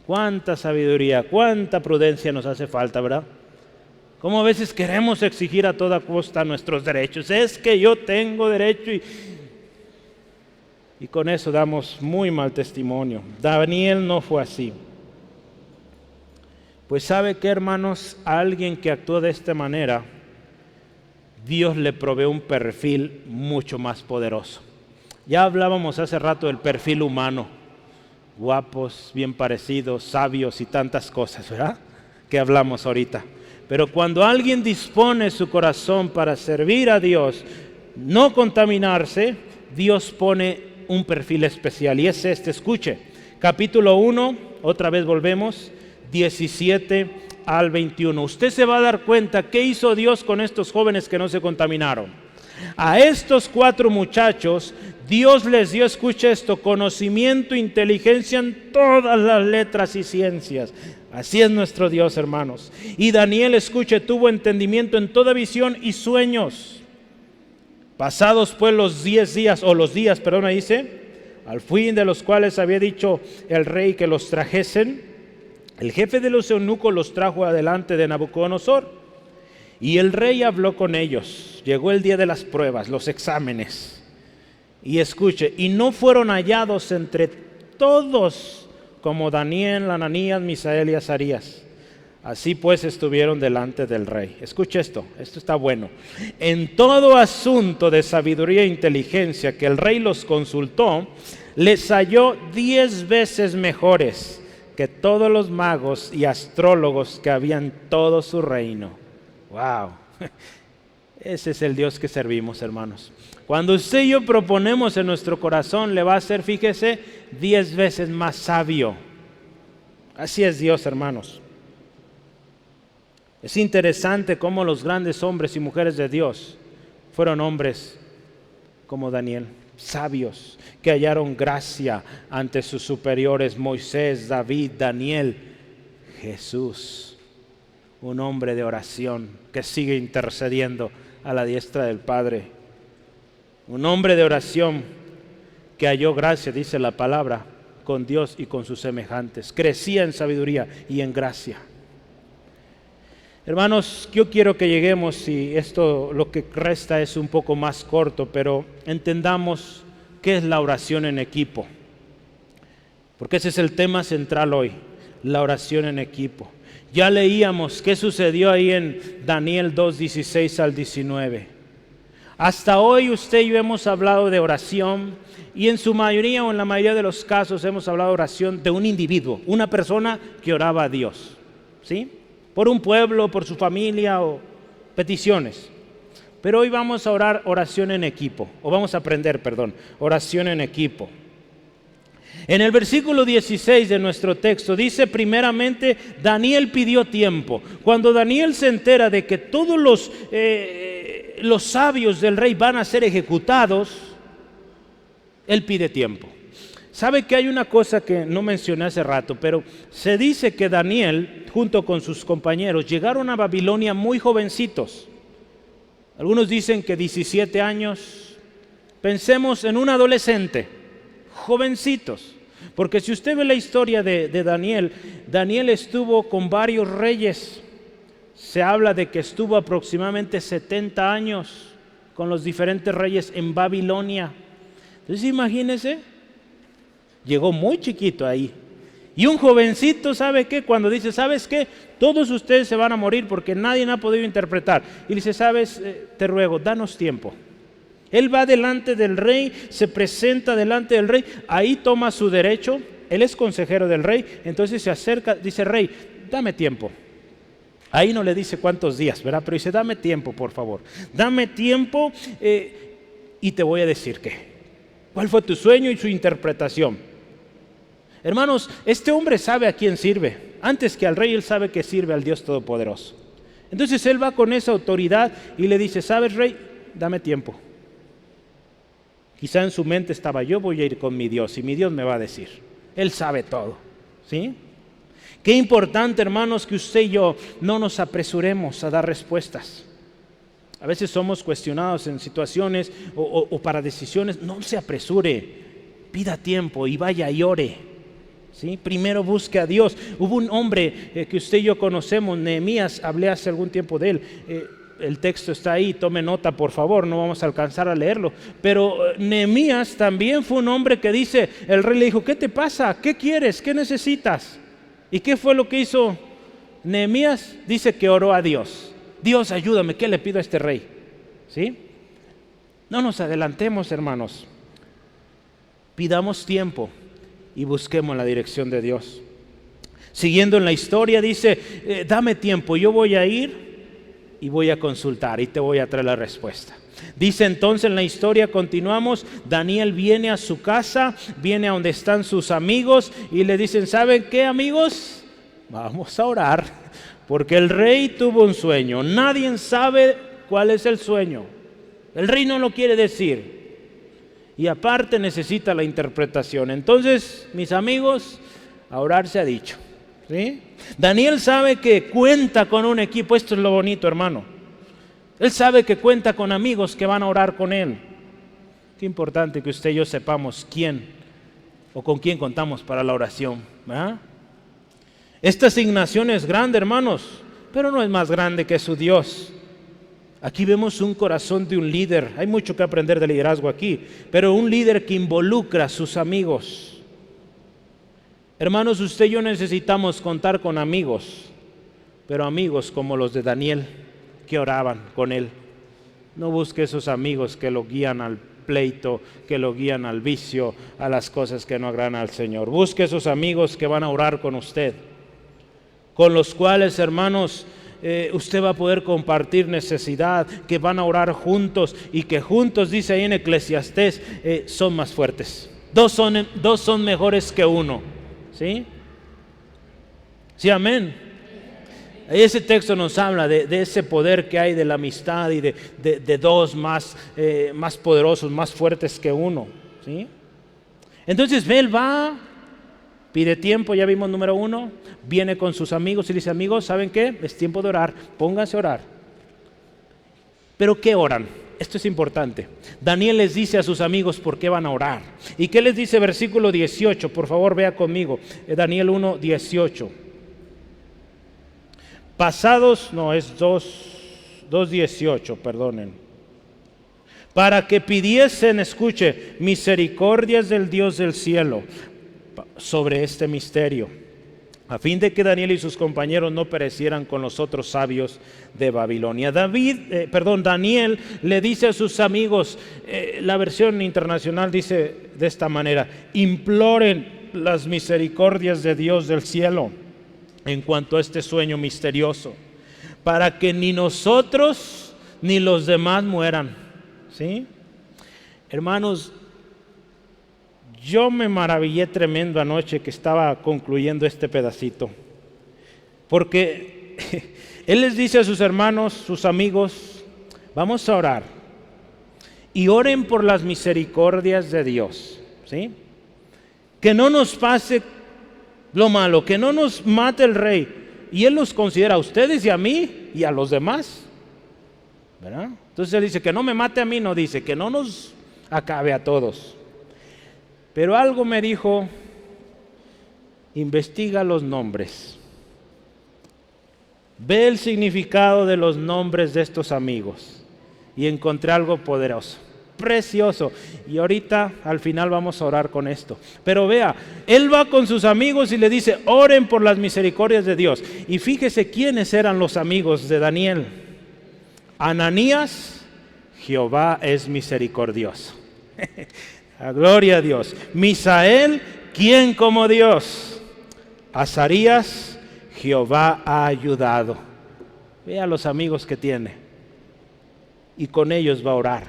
Cuánta sabiduría, cuánta prudencia nos hace falta, ¿verdad? Cómo a veces queremos exigir a toda costa nuestros derechos. Es que yo tengo derecho y con eso damos muy mal testimonio. Daniel no fue así. Pues ¿sabe qué, hermanos? A alguien que actúa de esta manera, Dios le provee un perfil mucho más poderoso. Ya hablábamos hace rato del perfil humano, guapos, bien parecidos, sabios y tantas cosas, ¿verdad? Que hablamos ahorita. Pero cuando alguien dispone su corazón para servir a Dios, no contaminarse, Dios pone un perfil especial y es este, escuche, capítulo 1, otra vez volvemos, 17 al 21. Usted se va a dar cuenta qué hizo Dios con estos jóvenes que no se contaminaron. A estos 4 muchachos, Dios les dio, escuche esto, conocimiento, inteligencia en todas las letras y ciencias. Así es nuestro Dios, hermanos. Y Daniel, escuche, tuvo entendimiento en toda visión y sueños. Pasados pues los 10 días, dice, al fin de los cuales había dicho el rey que los trajesen, el jefe de los eunucos los trajo adelante de Nabucodonosor y el rey habló con ellos. Llegó el día de las pruebas, los exámenes. Y escuche, y no fueron hallados entre todos como Daniel, Ananías, Misael y Azarías. Así pues estuvieron delante del rey. Escuche esto está bueno. En todo asunto de sabiduría e inteligencia que el rey los consultó, les halló 10 veces mejores que todos los magos y astrólogos que había en todo su reino. ¡Wow! Ese es el Dios que servimos, hermanos. Cuando usted y yo proponemos en nuestro corazón, le va a ser, fíjese, 10 veces más sabio. Así es Dios, hermanos. Es interesante cómo los grandes hombres y mujeres de Dios fueron hombres como Daniel, sabios, que hallaron gracia ante sus superiores, Moisés, David, Daniel, Jesús, un hombre de oración que sigue intercediendo a la diestra del Padre, un hombre de oración que halló gracia, dice la palabra, con Dios y con sus semejantes, crecía en sabiduría y en gracia. Hermanos, yo quiero que lleguemos, y esto lo que resta es un poco más corto, pero entendamos qué es la oración en equipo. Porque ese es el tema central hoy, la oración en equipo. Ya leíamos qué sucedió ahí en Daniel 2, 16 al 19. Hasta hoy usted y yo hemos hablado de oración y en su mayoría o en la mayoría de los casos hemos hablado de oración de un individuo, una persona que oraba a Dios, ¿sí? Por un pueblo, por su familia o peticiones. Pero hoy vamos a orar oración en equipo, o vamos a aprender, oración en equipo. En el versículo 16 de nuestro texto dice, primeramente, Daniel pidió tiempo. Cuando Daniel se entera de que todos los sabios del rey van a ser ejecutados, él pide tiempo. Sabe que hay una cosa que no mencioné hace rato, pero se dice que Daniel, junto con sus compañeros, llegaron a Babilonia muy jovencitos. Algunos dicen que 17 años. Pensemos en un adolescente, jovencitos. Porque si usted ve la historia de Daniel, Daniel estuvo con varios reyes. Se habla de que estuvo aproximadamente 70 años con los diferentes reyes en Babilonia. Entonces imagínense, llegó muy chiquito ahí. Y un jovencito, ¿sabe qué? Cuando dice, ¿sabes qué? Todos ustedes se van a morir porque nadie ha podido interpretar. Y dice, ¿sabes? Te ruego, danos tiempo. Él va delante del rey, se presenta delante del rey, ahí toma su derecho, él es consejero del rey, entonces se acerca, dice, rey, dame tiempo. Ahí no le dice cuántos días, ¿verdad? Pero dice, dame tiempo, por favor. Dame tiempo y te voy a decir qué. ¿Cuál fue tu sueño y su interpretación? Hermanos, este hombre sabe a quién sirve. Antes que al rey, él sabe que sirve al Dios Todopoderoso. Entonces él va con esa autoridad y le dice, ¿sabes, rey? Dame tiempo. Quizá en su mente estaba, yo voy a ir con mi Dios y mi Dios me va a decir. Él sabe todo, ¿sí? Qué importante, hermanos, que usted y yo no nos apresuremos a dar respuestas. A veces somos cuestionados en situaciones o para decisiones. No se apresure, pida tiempo y vaya y ore, ¿sí? Primero busque a Dios. Hubo un hombre que usted y yo conocemos, Nehemías, hablé hace algún tiempo de él. El texto está ahí, tome nota por favor, no vamos a alcanzar a leerlo. Pero Nehemías también fue un hombre que dice, el rey le dijo, ¿qué te pasa? ¿Qué quieres? ¿Qué necesitas? ¿Y qué fue lo que hizo Nehemías? Dice que oró a Dios. Dios, ayúdame, ¿qué le pido a este rey? ¿Sí? No nos adelantemos, hermanos. Pidamos tiempo y busquemos la dirección de Dios. Siguiendo en la historia, dice, dame tiempo, yo voy a ir y voy a consultar y te voy a traer la respuesta. Dice entonces en la historia, continuamos, Daniel viene a su casa, viene a donde están sus amigos y le dicen, ¿saben qué, amigos? Vamos a orar, porque el rey tuvo un sueño. Nadie sabe cuál es el sueño. El rey no lo quiere decir. Y aparte necesita la interpretación. Entonces, mis amigos, a orar se ha dicho, ¿sí? Daniel sabe que cuenta con un equipo. Esto es lo bonito, hermano. Él sabe que cuenta con amigos que van a orar con él. Qué importante que usted y yo sepamos quién o con quién contamos para la oración, ¿verdad? Esta asignación es grande, hermanos, pero no es más grande que su Dios. Aquí vemos un corazón de un líder. Hay mucho que aprender de liderazgo aquí, pero un líder que involucra a sus amigos. Hermanos, usted y yo necesitamos contar con amigos, pero amigos como los de Daniel, que oraban con él. No busque esos amigos que lo guían al pleito, que lo guían al vicio, a las cosas que no agradan al Señor. Busque esos amigos que van a orar con usted, con los cuales, hermanos, usted va a poder compartir necesidad, que van a orar juntos y que juntos, dice ahí en Eclesiastés, son más fuertes. Dos son mejores que uno, ¿sí? Sí, amén. Ese texto nos habla de ese poder que hay de la amistad y de dos más poderosos, más fuertes que uno, ¿sí? Entonces él va, pide tiempo, ya vimos número 1, viene con sus amigos y dice, amigos, ¿saben qué? Es tiempo de orar, pónganse a orar. ¿Pero qué oran? Esto es importante. Daniel les dice a sus amigos por qué van a orar. ¿Y qué les dice? Versículo 18, por favor vea conmigo, Daniel 1, 18. Pasados, no, es 2:18, perdonen. Para que pidiesen, escuche, misericordias del Dios del cielo sobre este misterio, a fin de que Daniel y sus compañeros no perecieran con los otros sabios de Babilonia. Daniel le dice a sus amigos, la versión internacional dice de esta manera, imploren las misericordias de Dios del cielo en cuanto a este sueño misterioso, para que ni nosotros ni los demás mueran, ¿sí? Hermanos, yo me maravillé tremendo anoche que estaba concluyendo este pedacito, porque él les dice a sus hermanos, sus amigos, vamos a orar y oren por las misericordias de Dios, ¿sí? que no nos pase lo malo, que no nos mate el rey. Y Él los considera a ustedes y a mí y a los demás, ¿verdad? Entonces Él dice que no me mate a mí, no dice que no nos acabe a todos. Pero algo me dijo: investiga los nombres, ve el significado de los nombres de estos amigos. Y encontré algo poderoso, precioso. Y ahorita al final vamos a orar con esto. Pero vea, Él va con sus amigos y le dice: oren por las misericordias de Dios. Y fíjese quiénes eran los amigos de Daniel. Ananías: Jehová es misericordioso. Gloria a Dios. Misael: ¿quién como Dios? Azarías: Jehová ha ayudado. Vea los amigos que tiene. Y con ellos va a orar.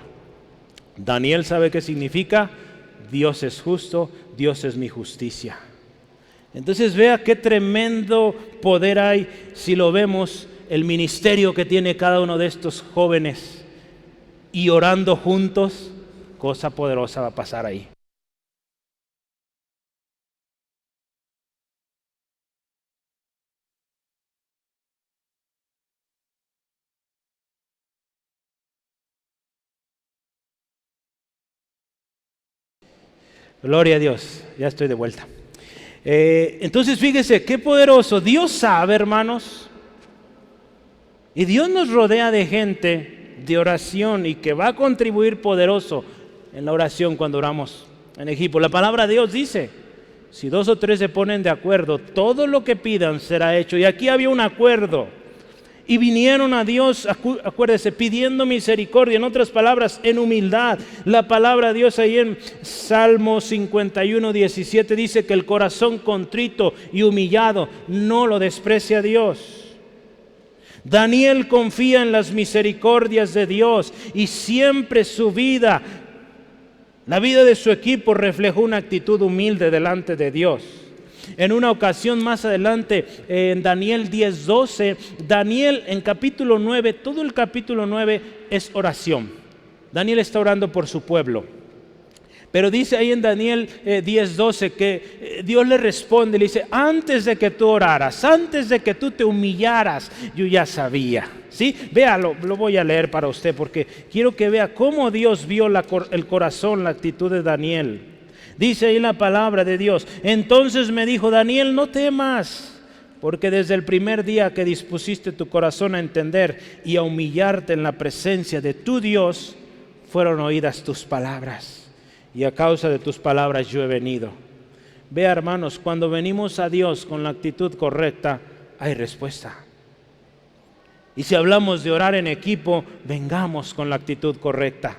Daniel sabe qué significa: Dios es justo, Dios es mi justicia. Entonces vea qué tremendo poder hay si lo vemos, el ministerio que tiene cada uno de estos jóvenes. Y orando juntos, cosa poderosa va a pasar ahí. Gloria a Dios, ya estoy de vuelta. Entonces fíjese, qué poderoso. Dios sabe, hermanos, y Dios nos rodea de gente de oración y que va a contribuir poderoso en la oración cuando oramos en equipo. La palabra de Dios dice: si 2 o 3 se ponen de acuerdo, todo lo que pidan será hecho. Y aquí había un acuerdo. Y vinieron a Dios, acuérdese, pidiendo misericordia, en otras palabras, en humildad. La palabra de Dios ahí en Salmo 51, 17 dice que el corazón contrito y humillado no lo desprecia Dios. Daniel confía en las misericordias de Dios y siempre su vida, la vida de su equipo, reflejó una actitud humilde delante de Dios. En una ocasión más adelante, en Daniel 10:12, Daniel en capítulo 9, todo el capítulo 9 es oración. Daniel está orando por su pueblo. Pero dice ahí en Daniel 10:12 que Dios le responde, le dice: antes de que tú oraras, antes de que tú te humillaras, yo ya sabía. ¿Sí? Véalo, lo voy a leer para usted porque quiero que vea cómo Dios vio el corazón, la actitud de Daniel. Dice ahí la palabra de Dios: entonces me dijo Daniel, no temas, porque desde el primer día que dispusiste tu corazón a entender y a humillarte en la presencia de tu Dios, fueron oídas tus palabras, y a causa de tus palabras yo he venido. Vea, hermanos, cuando venimos a Dios con la actitud correcta, hay respuesta. Y si hablamos de orar en equipo, vengamos con la actitud correcta.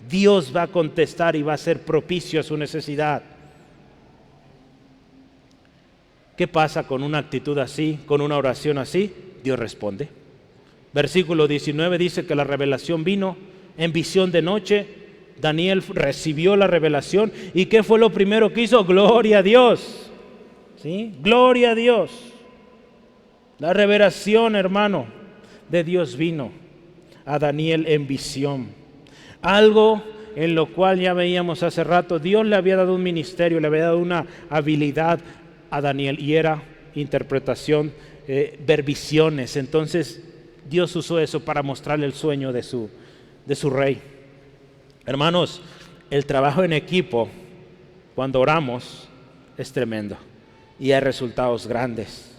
Dios va a contestar y va a ser propicio a su necesidad. ¿Qué pasa con una actitud así, con una oración así? Dios responde. Versículo 19 dice que la revelación vino en visión de noche. Daniel recibió la revelación. ¿Y qué fue lo primero que hizo? Gloria a Dios. ¿Sí? Gloria a Dios. La revelación, hermano, de Dios vino a Daniel en visión. Algo en lo cual ya veíamos hace rato, Dios le había dado un ministerio, le había dado una habilidad a Daniel y era interpretación, ver visiones. Entonces Dios usó eso para mostrarle el sueño de su rey. Hermanos, el trabajo en equipo, cuando oramos, es tremendo y hay resultados grandes.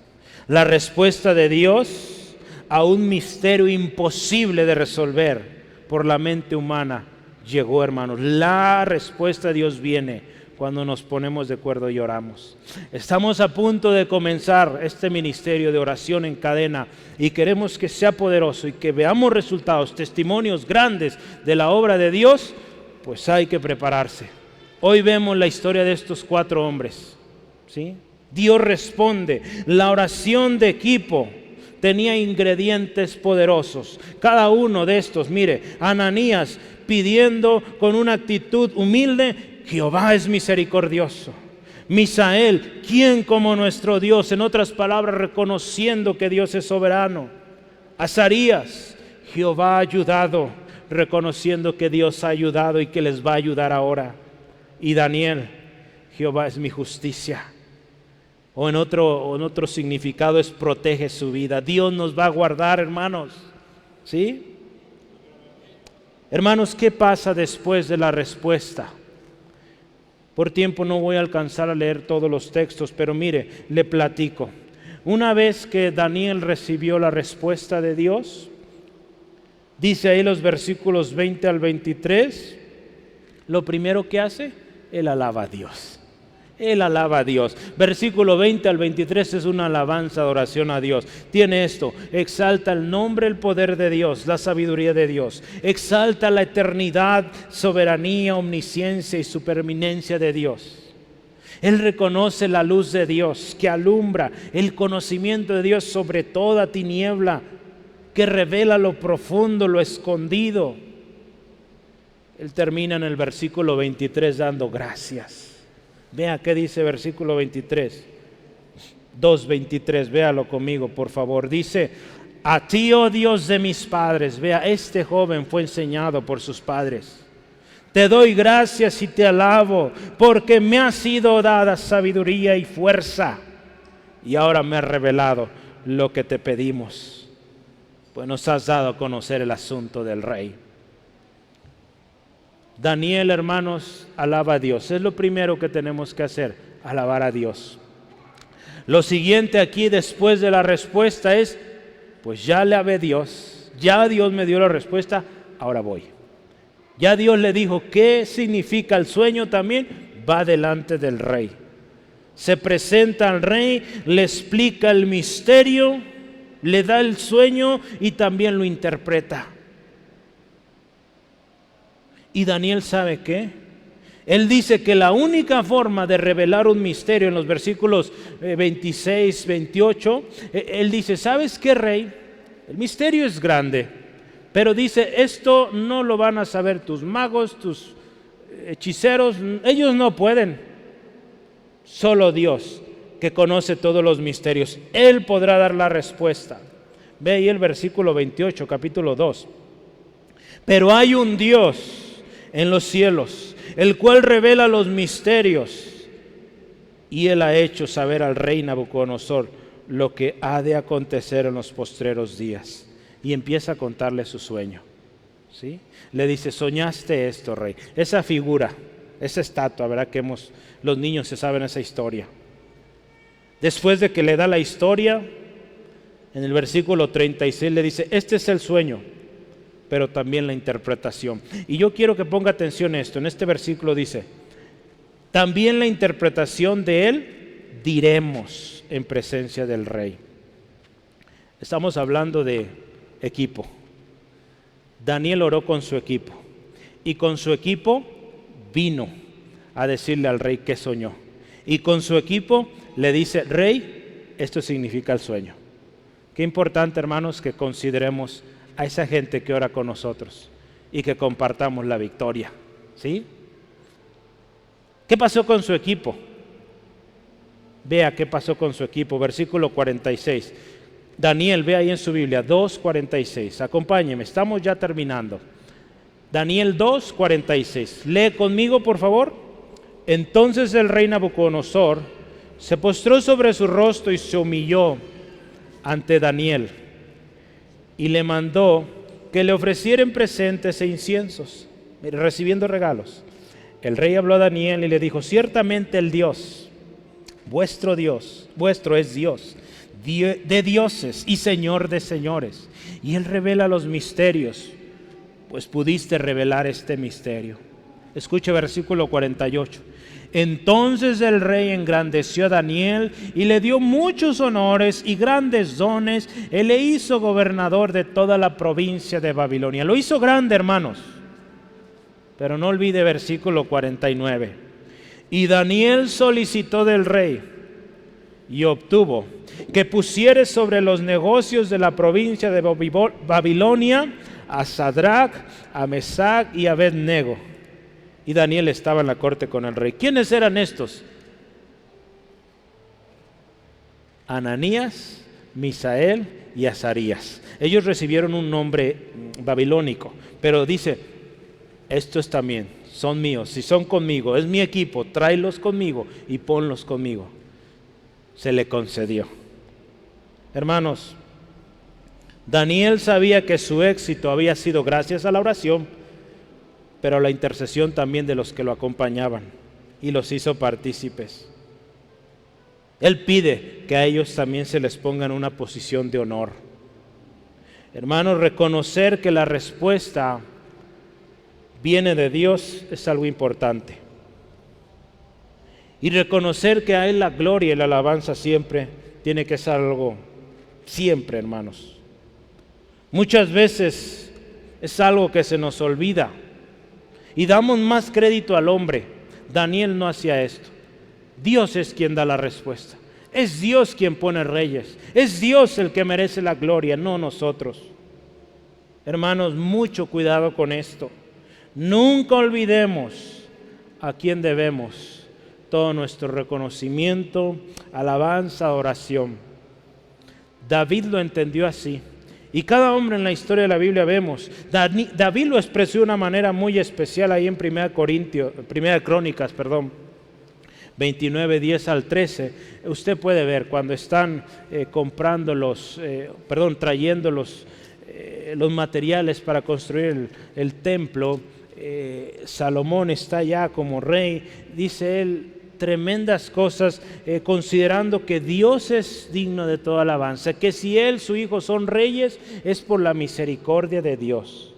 La respuesta de Dios a un misterio imposible de resolver por la mente humana llegó, hermanos. La respuesta de Dios viene cuando nos ponemos de acuerdo y oramos. Estamos a punto de comenzar este ministerio de oración en cadena y queremos que sea poderoso y que veamos resultados, testimonios grandes de la obra de Dios. Pues hay que prepararse. Hoy vemos la historia de estos 4 hombres, ¿sí? Dios responde. La oración de equipo tenía ingredientes poderosos. Cada uno de estos, mire, Ananías pidiendo con una actitud humilde: Jehová es misericordioso. Misael: ¿quién como nuestro Dios? En otras palabras, reconociendo que Dios es soberano. Azarías: Jehová ha ayudado, reconociendo que Dios ha ayudado y que les va a ayudar ahora. Y Daniel: Jehová es mi justicia. O en otro significado es protege su vida. Dios nos va a guardar, hermanos. ¿Sí? Hermanos, ¿qué pasa después de la respuesta? Por tiempo no voy a alcanzar a leer todos los textos, pero mire, le platico. Una vez que Daniel recibió la respuesta de Dios, dice ahí los versículos 20 al 23, lo primero que hace, él alaba a Dios. Él alaba a Dios. Versículo 20 al 23 es una alabanza de oración a Dios. Tiene esto: exalta el nombre, el poder de Dios, la sabiduría de Dios. Exalta la eternidad, soberanía, omnisciencia y supereminencia de Dios. Él reconoce la luz de Dios que alumbra, el conocimiento de Dios sobre toda tiniebla, que revela lo profundo, lo escondido. Él termina en el versículo 23 dando gracias. Vea qué dice versículo 23, 2:23, véalo conmigo por favor. Dice: a ti, oh Dios de mis padres. Vea, este joven fue enseñado por sus padres. Te doy gracias y te alabo, porque me ha sido dada sabiduría y fuerza, y ahora me has revelado lo que te pedimos, pues nos has dado a conocer el asunto del rey. Daniel, hermanos, alaba a Dios. Es lo primero que tenemos que hacer, alabar a Dios. Lo siguiente aquí después de la respuesta es: pues ya le alabé a Dios, ya Dios me dio la respuesta, ahora voy. Ya Dios le dijo qué significa el sueño también, va delante del rey. Se presenta al rey, le explica el misterio, le da el sueño y también lo interpreta. Y Daniel, ¿sabe qué? Él dice que la única forma de revelar un misterio, en los versículos 26, 28, él dice: ¿sabes qué, rey? El misterio es grande, pero dice, esto no lo van a saber tus magos, tus hechiceros, ellos no pueden. Solo Dios, que conoce todos los misterios, Él podrá dar la respuesta. Ve ahí el versículo 28, capítulo 2. Pero hay un Dios en los cielos, el cual revela los misterios, y Él ha hecho saber al rey Nabucodonosor lo que ha de acontecer en los postreros días. Y empieza a contarle su sueño, ¿sí? Le dice: soñaste esto, rey. Esa figura, esa estatua, ¿verdad? Que los niños se saben esa historia. Después de que le da la historia, en el versículo 36 le dice: este es el sueño, pero también la interpretación. Y yo quiero que ponga atención a esto. En este versículo dice: también la interpretación de él diremos en presencia del rey. Estamos hablando de equipo. Daniel oró con su equipo, y con su equipo vino a decirle al rey qué soñó. Y con su equipo le dice: rey, esto significa el sueño. Qué importante, hermanos, que consideremos a esa gente que ora con nosotros y que compartamos la victoria, ¿sí? ¿Qué pasó con su equipo? Vea qué pasó con su equipo, versículo 46. Daniel, ve ahí en su Biblia, 2:46. Acompáñeme, estamos ya terminando. Daniel 2:46. Lee conmigo, por favor. Entonces el rey Nabucodonosor se postró sobre su rostro y se humilló ante Daniel, y le mandó que le ofrecieran presentes e inciensos, recibiendo regalos. El rey habló a Daniel y le dijo: ciertamente el Dios, vuestro es Dios, de dioses y Señor de señores, y Él revela los misterios, pues pudiste revelar este misterio. Escuche versículo 48. Entonces el rey engrandeció a Daniel y le dio muchos honores y grandes dones. Él le hizo gobernador de toda la provincia de Babilonia. Lo hizo grande, hermanos. Pero no olvide versículo 49. Y Daniel solicitó del rey y obtuvo que pusiere sobre los negocios de la provincia de Babilonia a Sadrach, a Mesach y a Abed-nego. Y Daniel estaba en la corte con el rey. ¿Quiénes eran estos? Ananías, Misael y Azarías. Ellos recibieron un nombre babilónico, pero dice: estos también son míos, si son conmigo, es mi equipo, tráelos conmigo y ponlos conmigo. Se le concedió. Hermanos, Daniel sabía que su éxito había sido gracias a la oración, pero a la intercesión también de los que lo acompañaban, y los hizo partícipes. Él pide que a ellos también se les ponga en una posición de honor. Hermanos, reconocer que la respuesta viene de Dios es algo importante. Y reconocer que a Él la gloria y la alabanza siempre tiene que ser algo, siempre, hermanos. Muchas veces es algo que se nos olvida y damos más crédito al hombre. Daniel no hacía esto. Dios es quien da la respuesta. Es Dios quien pone reyes. Es Dios el que merece la gloria, no nosotros. Hermanos, mucho cuidado con esto. Nunca olvidemos a quién debemos todo nuestro reconocimiento, alabanza, oración. David lo entendió así. Y cada hombre en la historia de la Biblia vemos. David lo expresó de una manera muy especial ahí en 1 Crónicas, 29, 10 al 13. Usted puede ver cuando están trayendo los materiales para construir el templo. Salomón está ya como rey, dice él tremendas cosas, considerando que Dios es digno de toda alabanza, que si él, su hijo son reyes, es por la misericordia de Dios.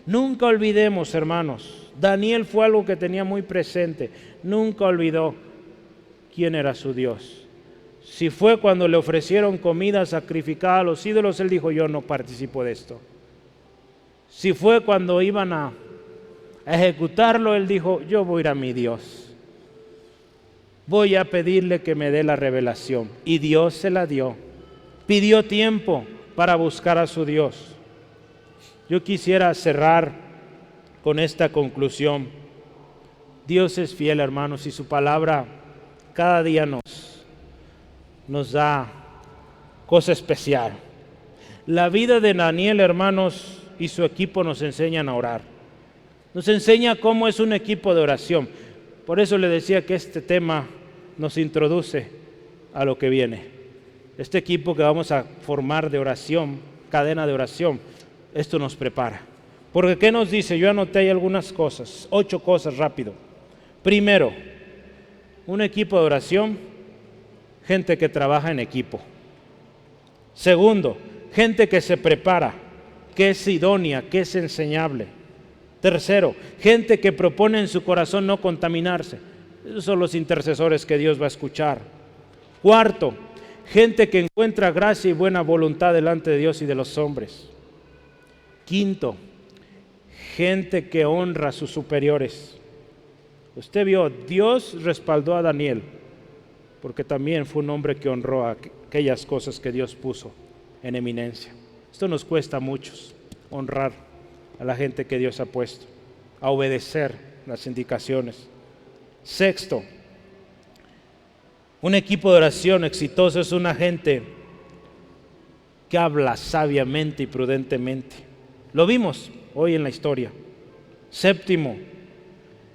Nunca olvidemos, hermanos, Daniel fue algo que tenía muy presente, nunca olvidó quién era su Dios. Si fue cuando le ofrecieron comida sacrificada a los ídolos, él dijo, yo no participo de esto. Si fue cuando iban a ejecutarlo, él dijo, yo voy a ir a mi Dios. Voy a pedirle que me dé la revelación. Y Dios se la dio. Pidió tiempo para buscar a su Dios. Yo quisiera cerrar con esta conclusión. Dios es fiel, hermanos, y su palabra cada día nos da cosa especial. La vida de Daniel, hermanos, y su equipo nos enseñan a orar. Nos enseña cómo es un equipo de oración. Por eso le decía que este tema nos introduce a lo que viene. Este equipo que vamos a formar de oración, cadena de oración, esto nos prepara. Porque ¿qué nos dice? Yo anoté ahí algunas cosas, 8 cosas rápido. Primero, un equipo de oración, gente que trabaja en equipo. Segundo, gente que se prepara, que es idónea, que es enseñable. Tercero, gente que propone en su corazón no contaminarse. Esos son los intercesores que Dios va a escuchar. Cuarto, gente que encuentra gracia y buena voluntad delante de Dios y de los hombres. Quinto, gente que honra a sus superiores. Usted vio, Dios respaldó a Daniel, porque también fue un hombre que honró a aquellas cosas que Dios puso en eminencia. Esto nos cuesta a muchos, honrar a la gente que Dios ha puesto, a obedecer las indicaciones. Sexto, un equipo de oración exitoso es una gente que habla sabiamente y prudentemente. Lo vimos hoy en la historia. Séptimo,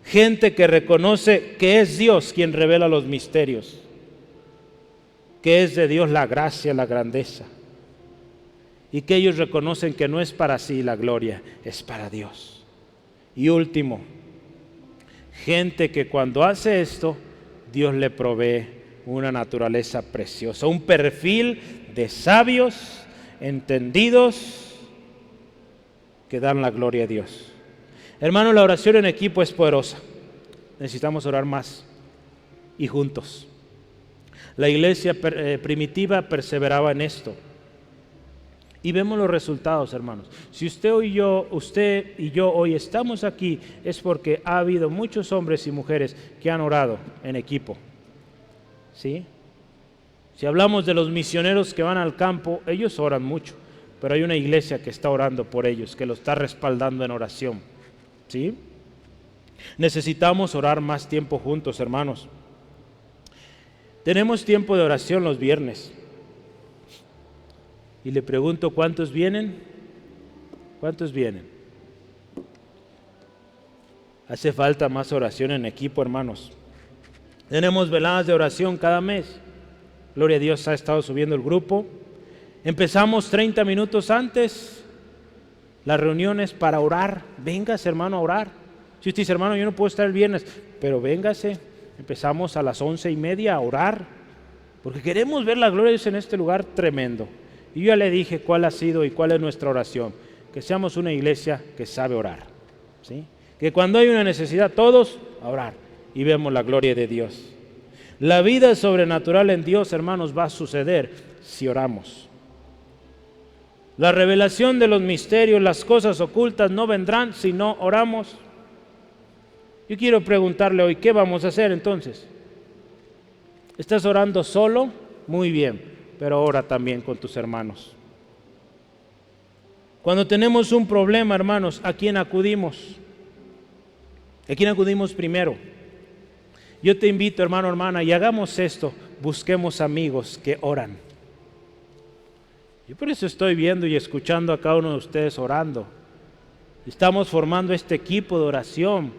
gente que reconoce que es Dios quien revela los misterios, que es de Dios la gracia, la grandeza, y que ellos reconocen que no es para sí la gloria, es para Dios. Y último, gente que cuando hace esto, Dios le provee una naturaleza preciosa, un perfil de sabios, entendidos, que dan la gloria a Dios. Hermano, la oración en equipo es poderosa. Necesitamos orar más y juntos. La iglesia primitiva perseveraba en esto. Y vemos los resultados, hermanos. Si usted y yo hoy estamos aquí, es porque ha habido muchos hombres y mujeres que han orado en equipo. ¿Sí? Si hablamos de los misioneros que van al campo, ellos oran mucho, pero hay una iglesia que está orando por ellos, que lo está respaldando en oración. ¿Sí? Necesitamos orar más tiempo juntos, hermanos. Tenemos tiempo de oración los viernes. Y le pregunto, ¿cuántos vienen? ¿Cuántos vienen? Hace falta más oración en equipo, hermanos. Tenemos veladas de oración cada mes. Gloria a Dios, ha estado subiendo el grupo. Empezamos 30 minutos antes las reuniones para orar. Véngase, hermano, a orar. Si usted dice, hermano, yo no puedo estar el viernes, pero véngase. Empezamos a las 11:30 a orar, porque queremos ver la gloria de Dios en este lugar tremendo. Y yo ya le dije cuál ha sido y cuál es nuestra oración. Que seamos una iglesia que sabe orar, ¿sí? Que cuando hay una necesidad, todos a orar y vemos la gloria de Dios. La vida sobrenatural en Dios, hermanos, va a suceder si oramos. La revelación de los misterios, las cosas ocultas no vendrán si no oramos. Yo quiero preguntarle hoy, ¿qué vamos a hacer entonces? ¿Estás orando solo? Muy bien, pero ora también con tus hermanos. Cuando tenemos un problema, hermanos, ¿a quién acudimos? ¿A quién acudimos primero? Yo te invito, hermano, hermana, y hagamos esto, busquemos amigos que oran. Yo por eso estoy viendo y escuchando a cada uno de ustedes orando. Estamos formando este equipo de oración.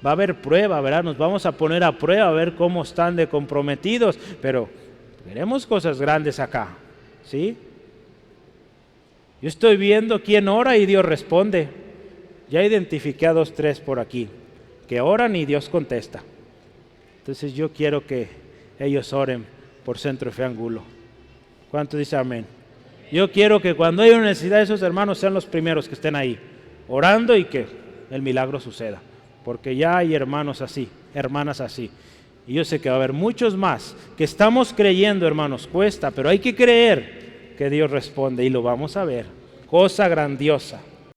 Va a haber prueba, ¿verdad? Nos vamos a poner a prueba a ver cómo están de comprometidos, pero queremos cosas grandes acá, ¿sí? Yo estoy viendo quién ora y Dios responde. Ya identifiqué a 2, 3 por aquí, que oran y Dios contesta. Entonces yo quiero que ellos oren por Centro de Fe Angulo. ¿Cuántos dicen amén? Yo quiero que cuando haya una necesidad, esos hermanos sean los primeros que estén ahí, orando y que el milagro suceda. Porque ya hay hermanos así, hermanas así. Y yo sé que va a haber muchos más que estamos creyendo, hermanos, cuesta, pero hay que creer que Dios responde y lo vamos a ver. Cosa grandiosa.